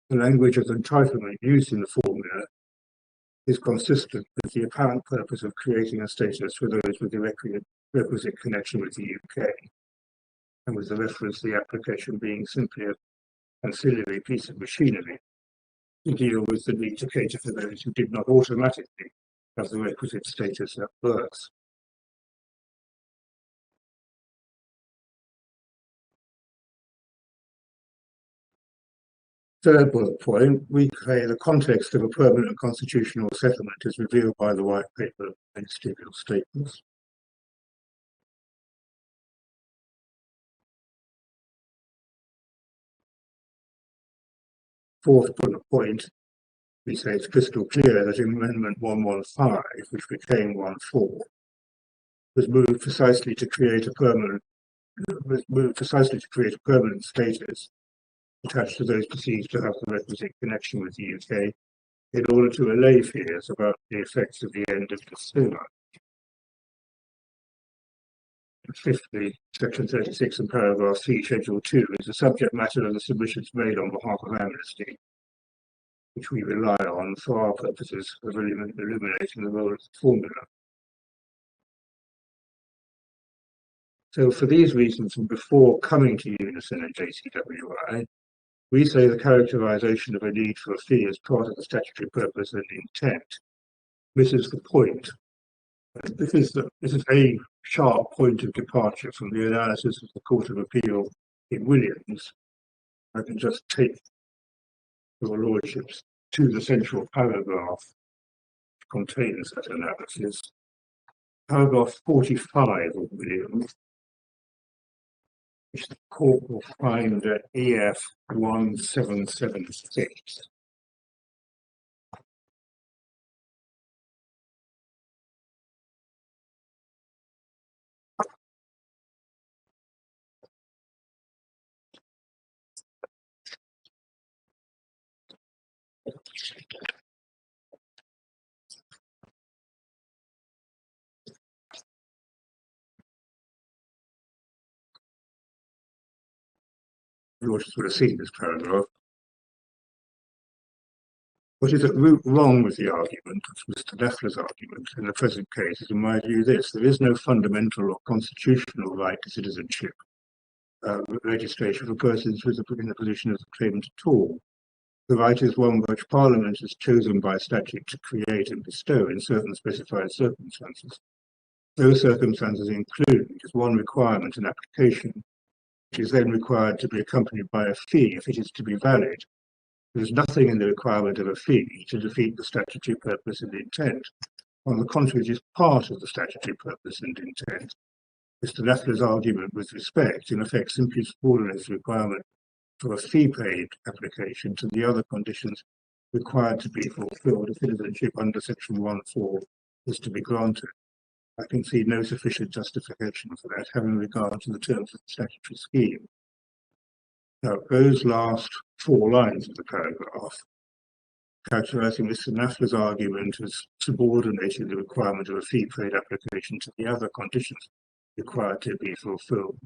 The language of entitlement used in the formula is consistent with the apparent purpose of creating a status for those with the requisite connection with the UK, and with the reference to the application being simply a ancillary piece of machinery to deal with the need to cater for those who did not automatically have the requisite status at birth. Third bullet point, we say the context of a permanent constitutional settlement is revealed by the white paper ministerial statements. Fourth bullet point, we say it's crystal clear that Amendment 115, which became 1.4, was moved precisely to create a permanent status attached to those perceived to have the requisite connection with the UK in order to allay fears about the effects of the end of the SOLA. fifthly, section 36 and paragraph 3, schedule 2 is the subject matter of the submissions made on behalf of Amnesty, which we rely on for our purposes of illuminating the role of the formula. So for these reasons, and before coming to Unison and JCWI, we say the characterization of a need for a fee as part of the statutory purpose and intent misses the point. This is a sharp point of departure from the analysis of the Court of Appeal in Williams. I can just take your lordships to the central paragraph which contains that analysis. Paragraph 45 of Williams, which the court will find at EF 1776. You would have seen this paragraph. What is at root wrong with the argument, of Mr. Leffler's argument, in the present case is, in my view, this: there is no fundamental or constitutional right to citizenship registration for persons in the position of the claimant at all. The right is one which Parliament has chosen by statute to create and bestow in certain specified circumstances. Those circumstances include, as one requirement, an application, which is then required to be accompanied by a fee if it is to be valid. There is nothing in the requirement of a fee to defeat the statutory purpose and intent. On the contrary, it is part of the statutory purpose and intent. Mr. Leffler's argument with respect, in effect, simply subordinates the requirement for a fee-paid application to the other conditions required to be fulfilled if citizenship under section 1.4 is to be granted. I can see no sufficient justification for that, having regard to the terms of the statutory scheme. Now, those last 4 lines of the paragraph, characterising Mr. Leffler's argument as subordinating the requirement of a fee-paid application to the other conditions required to be fulfilled.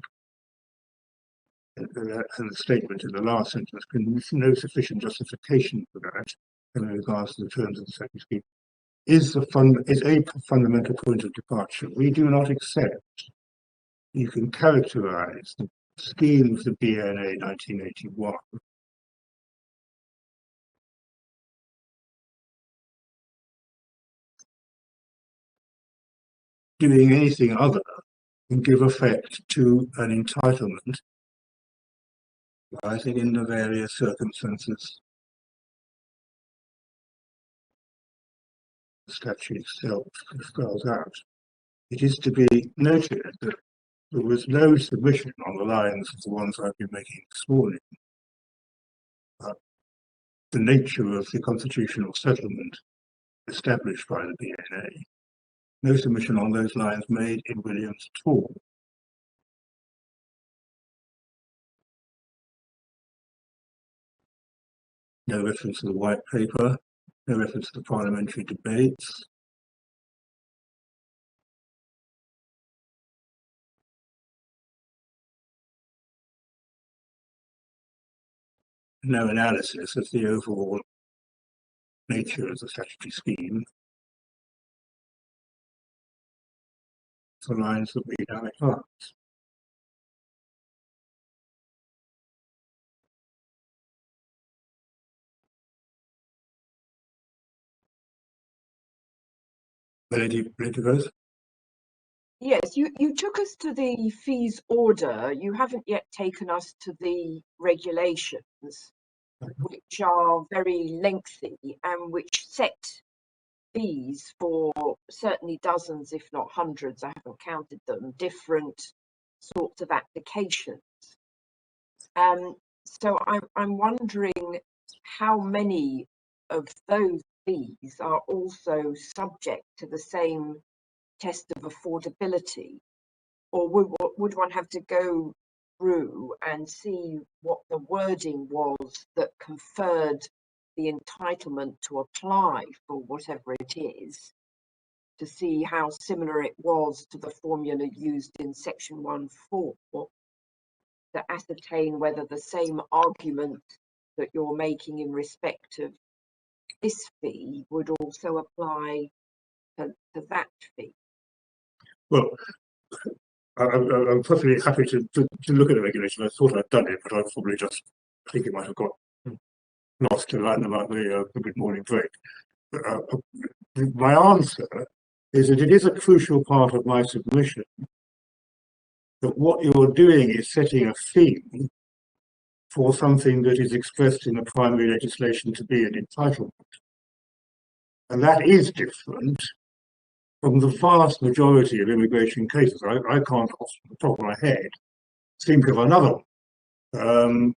And the statement in the last sentence can be no sufficient justification for that in regards to the terms of the statutory scheme is a fundamental point of departure. We do not accept you can characterise the scheme of the BNA 1981 doing anything other than give effect to an entitlement arising in the various circumstances the statute itself spells out. It is to be noted that there was no submission on the lines of the ones I've been making this morning. The nature of the constitutional settlement established by the BNA, no submission on those lines made in Williams at all. No reference to the white paper, no reference to the parliamentary debates. No analysis of the overall nature of the statutory scheme for lines that read how it advance. Yes, you took us to the fees order. You haven't yet taken us to the regulations, which are very lengthy and which set fees for certainly dozens, if not hundreds, I haven't counted them, different sorts of applications. So I'm wondering how many of those fees are also subject to the same test of affordability, or would one have to go through and see what the wording was that conferred the entitlement to apply for whatever it is to see how similar it was to the formula used in section 1.4 to ascertain whether the same argument that you're making in respect of this fee would also apply to that fee. Well, I'm perfectly happy to look at the regulation. I thought I'd done it, but I probably just think it might have got lost in line about the good morning break. My answer is that it is a crucial part of my submission that what you're doing is setting a fee for something that is expressed in the primary legislation to be an entitlement. And that is different from the vast majority of immigration cases. I can't, off the top of my head, think of another one.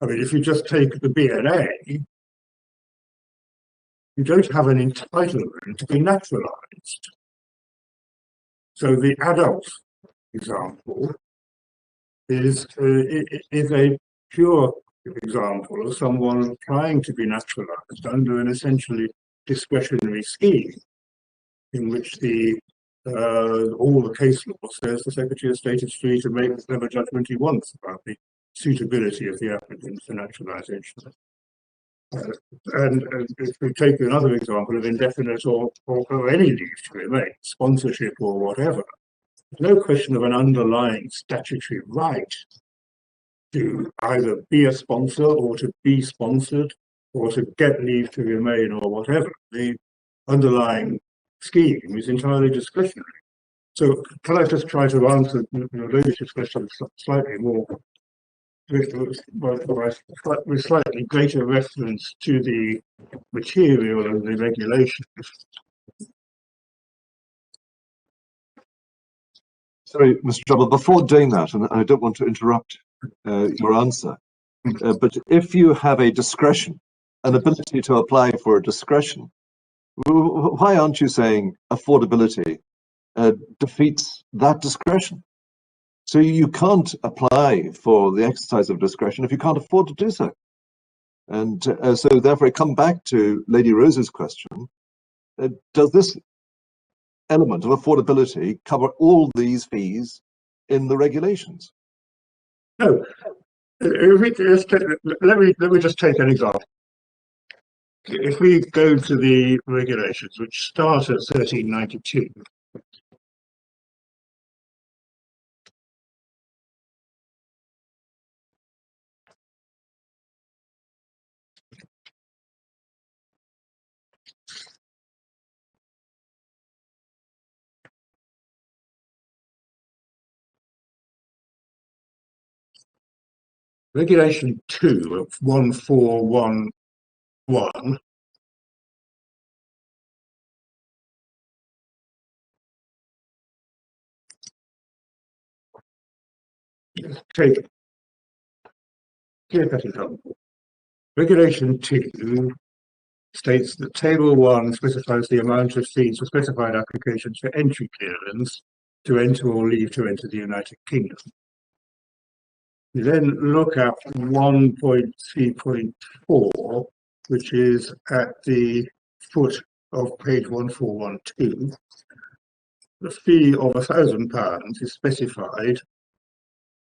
I mean, if you just take the BNA, you don't have an entitlement to be naturalised. So the adult example is a pure example of someone trying to be naturalised under an essentially discretionary scheme, in which all the case law says the Secretary of State is free to make whatever judgment he wants about the suitability of the applicant for naturalisation. And if we take another example of indefinite or any leave to remain, sponsorship or whatever, no question of an underlying statutory right to either be a sponsor or to be sponsored or to get leave to remain or whatever. The underlying scheme is entirely discretionary. So can I just try to answer Lotus's question slightly more with slightly greater reference to the material of the regulations? Sorry, Mr. Trouble, before doing that, and I don't want to interrupt your answer, but if you have a discretion, an ability to apply for a discretion, why aren't you saying affordability defeats that discretion? So you can't apply for the exercise of discretion if you can't afford to do so. And so therefore I come back to Lady Rose's question. Does this element of affordability cover all these fees in the regulations? No. Let me just take an example. If we go to the regulations, which start at 1392, Regulation 2 of 1411 take clear-cut example. Regulation 2 states that Table 1 specifies the amount of fees for specified applications for entry clearance to enter or leave to enter the United Kingdom. You then look at 1.3.4, which is at the foot of page 1412. The fee of £1,000 is specified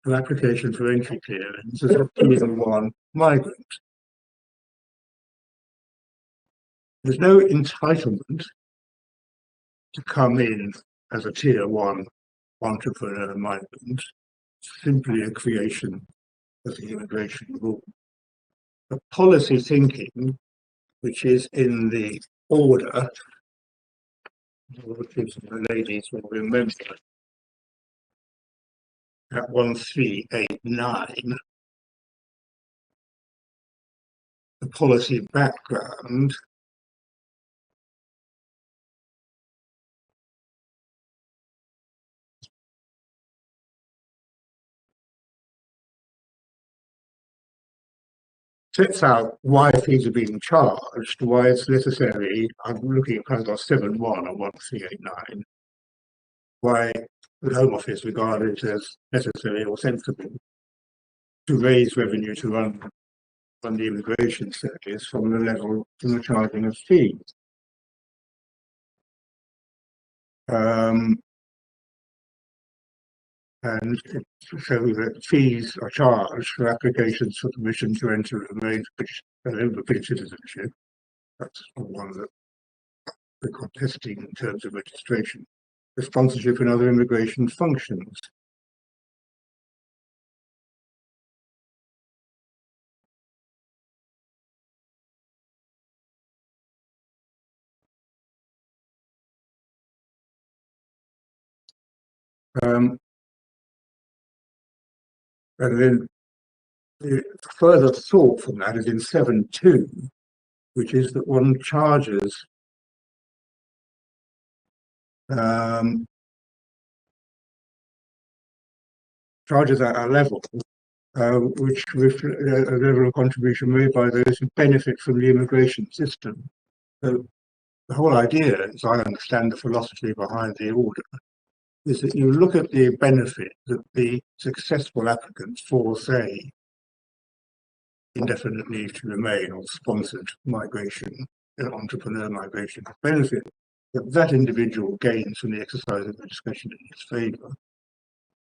for application for entry clearance as a Tier 1 migrant. There's no entitlement to come in as a Tier 1 entrepreneur migrant, simply a creation of the immigration rule. The policy thinking, which is in the order, which the ladies will remember, at 1389, the policy background sets out why fees are being charged, why it's necessary. I'm looking at paragraph 7.1 of 1389, why the Home Office regarded it as necessary or sensible to raise revenue to run the immigration service from the charging of fees. And so that fees are charged for applications for permission to enter and remain British citizenship. That's one of the contesting in terms of registration. The sponsorship and other immigration functions. And then the further thought from that is in 7.2, which is that one charges charges at a level which reflects a level of contribution made by those who benefit from the immigration system. So the whole idea, as I understand the philosophy behind the order, is that you look at the benefit that the successful applicants for, say, indefinite leave to remain or sponsored migration, entrepreneur migration, benefit that individual gains from the exercise of the discretion in his favour,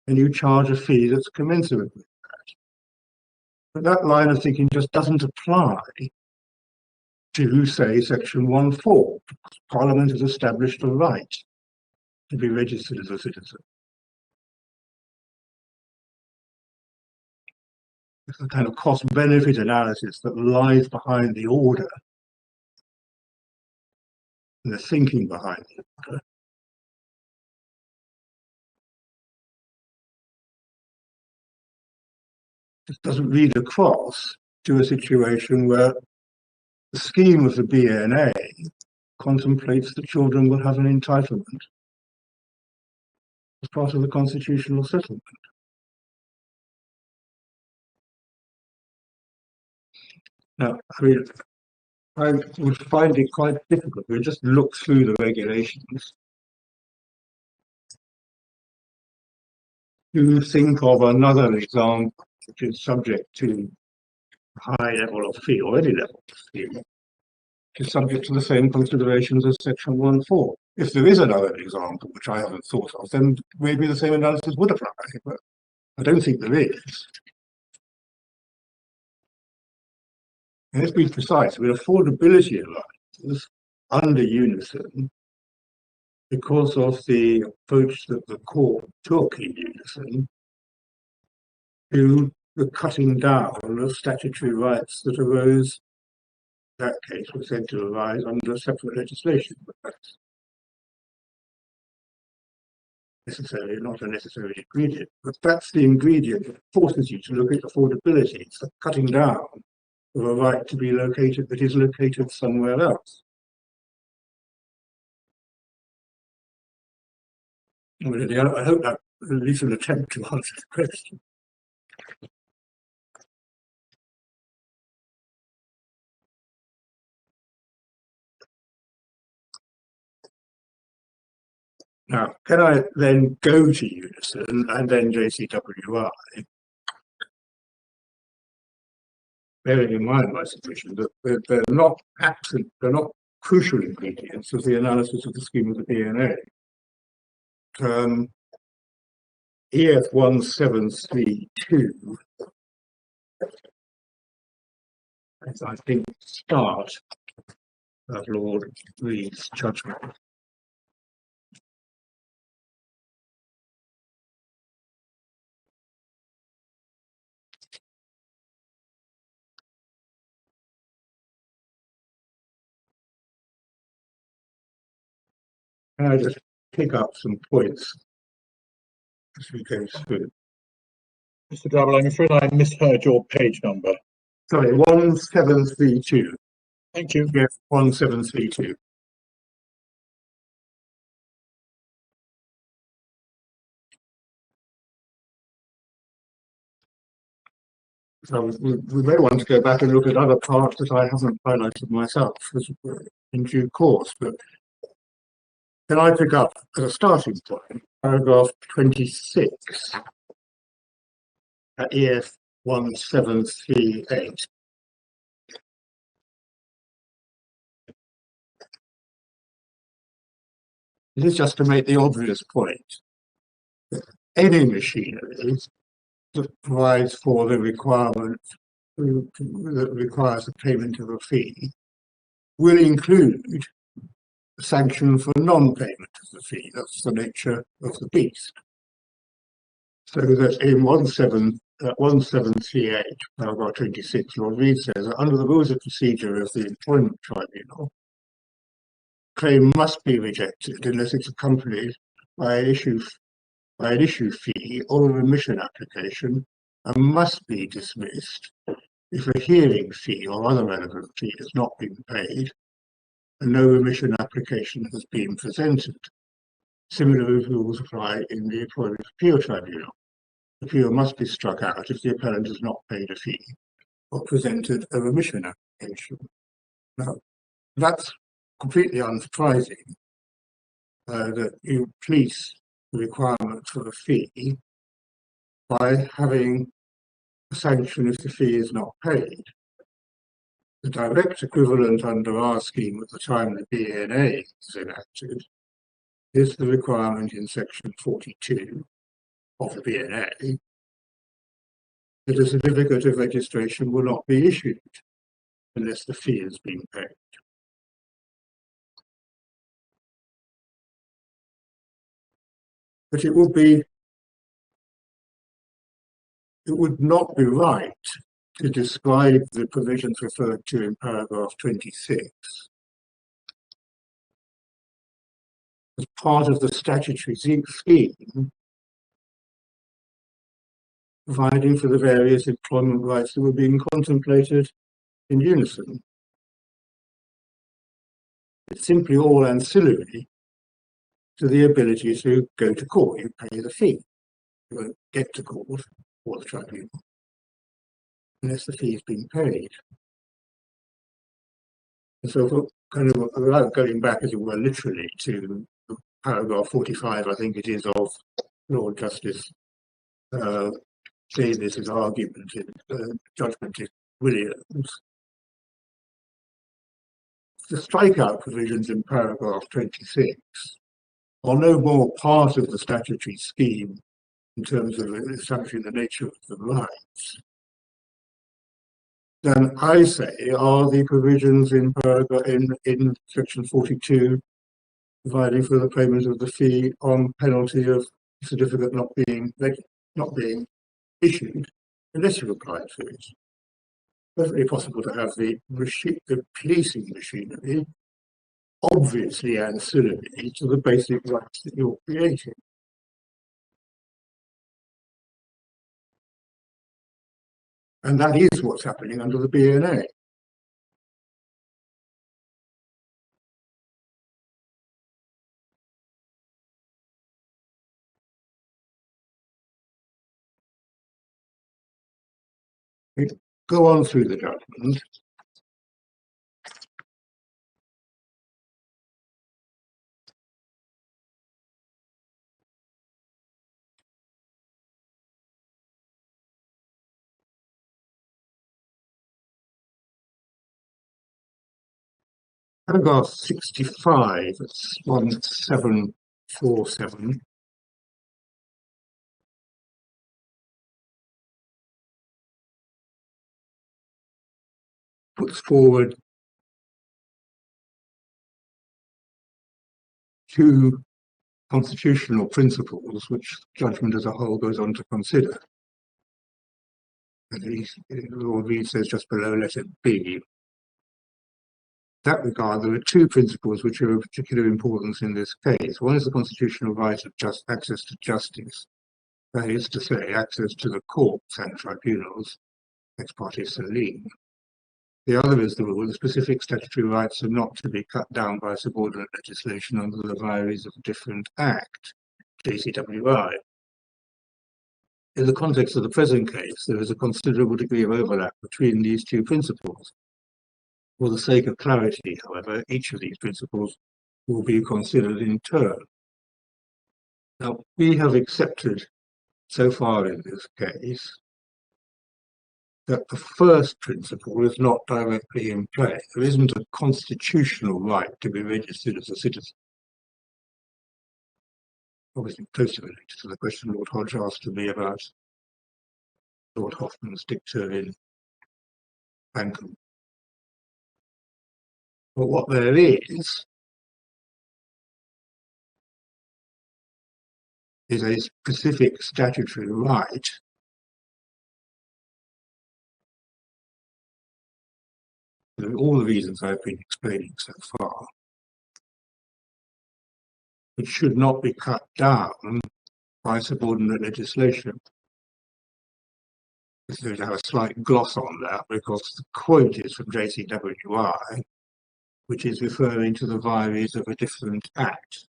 and you charge a fee that's commensurate with that. But that line of thinking just doesn't apply to, say, section 1.4. Parliament has established a right to be registered as a citizen. It's the kind of cost-benefit analysis that lies behind the order and the thinking behind the order. It doesn't read across to a situation where the scheme of the BNA contemplates that children will have an entitlement as part of the constitutional settlement. Now, I mean, I would find it quite difficult to just look through the regulations to think of another example which is subject to high level of fee or any level of fee, which is subject to the same considerations as section 1.4. If there is another example which I haven't thought of, then maybe the same analysis would apply, but I don't think there is. And let's be precise, with affordability alliances under unison, because of the approach that the court took in unison to the cutting down of statutory rights that arose, in that case, were said to arise under separate legislation. But that's necessarily not a necessary ingredient. But that's the ingredient that forces you to look at affordability. It's the cutting down of a right to be located that is located somewhere else. I hope that at least an attempt to answer the question. Now, can I then go to unison and then JCWI, bearing in mind my submission that they're not absent, they're not crucial ingredients of the analysis of the scheme of the DNA. EF 1732, as I think, start of Lord Reed's judgment. Can I just pick up some points as we go through? Mr. Double, I'm afraid I misheard your page number. Sorry, 1732. Thank you. Yes, 1732. So we may want to go back and look at other parts that I haven't highlighted myself in due course, but can I pick up as a starting point paragraph 26 at EF 1738. It is just to make the obvious point that any machinery that provides for the requirement that requires the payment of a fee will include a sanction for non-payment of the fee. That's the nature of the beast. So that in 1738, paragraph 26, Lord Reid says that under the rules of procedure of the Employment Tribunal, claim must be rejected unless it's accompanied by an issue fee or a remission application, and must be dismissed if a hearing fee or other relevant fee has not been paid and no remission application has been presented. Similar rules apply in the Employment Appeal Tribunal. Appeal must be struck out if the appellant has not paid a fee or presented a remission application. Now, that's completely unsurprising that you police the requirement for a fee by having a sanction if the fee is not paid. The direct equivalent under our scheme at the time the BNA is enacted is the requirement in section 42 of the BNA that a certificate of registration will not be issued unless the fee has been paid. But it would not be right to describe the provisions referred to in paragraph 26 as part of the statutory scheme providing for the various employment rights that were being contemplated in unison. It's simply all ancillary to the ability to go to court. You pay the fee. You won't get to court or the tribunal unless the fee has been paid. And so, kind of without going back, as it were, literally to paragraph 45, I think it is, of Lord Justice Davis's argument in judgment in Williams. The strikeout provisions in paragraph 26 are no more part of the statutory scheme in terms of establishing the nature of the rights than I say are the provisions in in section 42 providing for the payment of the fee on penalty of certificate not being issued unless you applied for it. It's perfectly possible to have the policing machinery obviously ancillary to the basic rights that you're creating. And that is what's happening under the BNA. We go on through the judgment. Paragraph 65, it's 1747. Puts forward two constitutional principles which judgment as a whole goes on to consider. And Lord Reid says just below, let it be. In that regard, there are two principles which are of particular importance in this case. One is the constitutional right of access to justice, that is to say, access to the courts and tribunals, ex parte salium. The other is the rule that specific statutory rights are not to be cut down by subordinate legislation under the vires of a different act, JCWI. In the context of the present case, there is a considerable degree of overlap between these two principles. For the sake of clarity, however, each of these principles will be considered in turn. Now, we have accepted so far in this case that the first principle is not directly in play. There isn't a constitutional right to be registered as a citizen. obviously closely related to the question Lord Hodge asked of me about Lord Hoffman's dicta in Bankham. But what there is a specific statutory right for all the reasons I've been explaining so far, which should not be cut down by subordinate legislation. This is going to have a slight gloss on that because the quote is from JCWI, which is referring to the vires of a different act,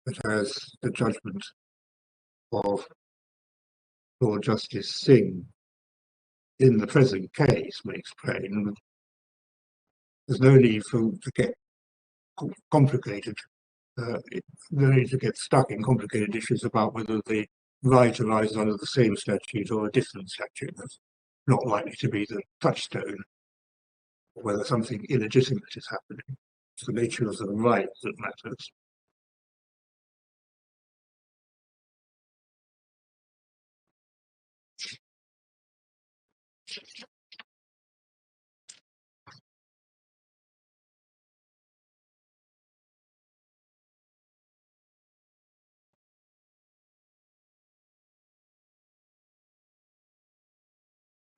that as the judgment of Lord Justice Singh in the present case makes plain, there's no need to get complicated. No need to get stuck in complicated issues about whether the right arises under the same statute or a different statute. That's not likely to be the touchstone, or whether something illegitimate is happening. It's the nature of the right that matters.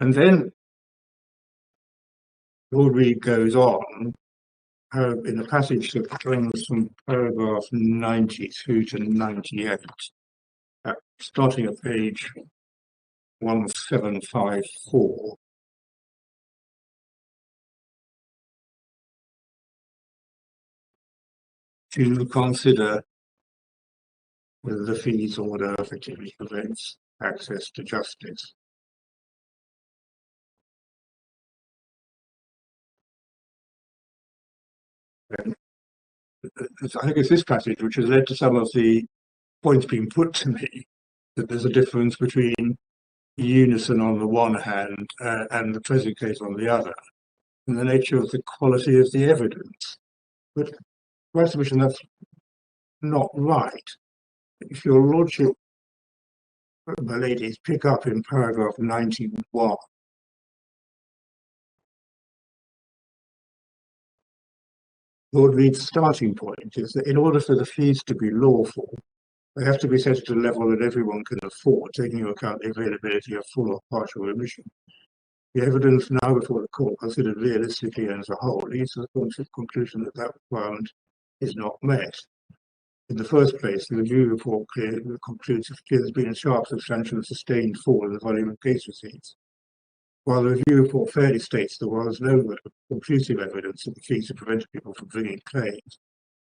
And then Lord Reed goes on in a passage that runs from paragraph 90 through to 98, starting at page 1754. To consider whether the fees order effectively prevents access to justice. And I think it's this passage which has led to some of the points being put to me, that there's a difference between unison on the one hand and the present case on the other, and the nature of the quality of the evidence. But my submission, that's not right. If your lordship, my ladies, pick up in paragraph 91, Lord Reed's starting point is that in order for the fees to be lawful, they have to be set at a level that everyone can afford, taking into account the availability of full or partial remission. The evidence now before the court, considered realistically and as a whole, leads to the conclusion that that requirement is not met. In the first place, the review report concludes that there's been a sharp, substantial and sustained fall in the volume of case receipts. While the review report fairly states there was no conclusive evidence that the fees have prevented people from bringing claims,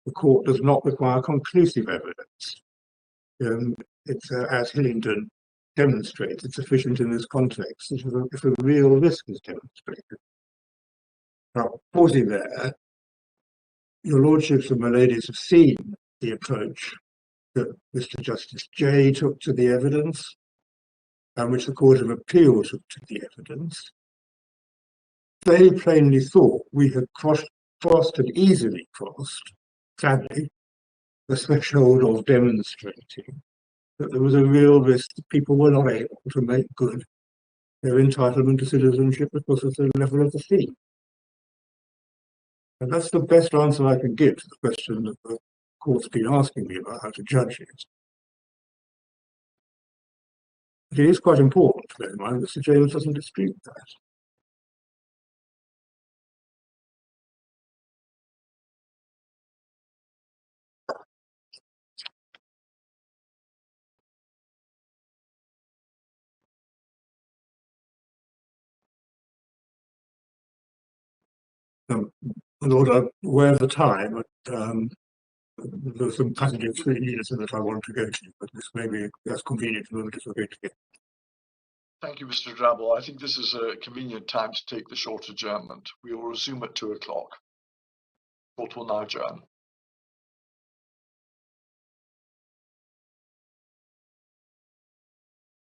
the court does not require conclusive evidence. It's as Hillingdon demonstrates, it's sufficient in this context if a real risk is demonstrated. Now, pausing there, your lordships and my ladies have seen the approach that Mr. Justice Jay took to the evidence, and which the Court of Appeal took to the evidence. They plainly thought we had crossed and easily crossed, sadly, the threshold of demonstrating that there was a real risk that people were not able to make good their entitlement to citizenship because of the level of the fee. And that's the best answer I can give to the question that the court's been asking me about how to judge it. But it is quite important to bear in mind that Sir James doesn't dispute that. Lord, I'm aware of the time, but there's some passages that I want to go to, but this may be as convenient for them as we're going to get. Thank you, Mr. Drabble. I think this is a convenient time to take the short adjournment. We will resume at 2 o'clock. Court will now adjourn.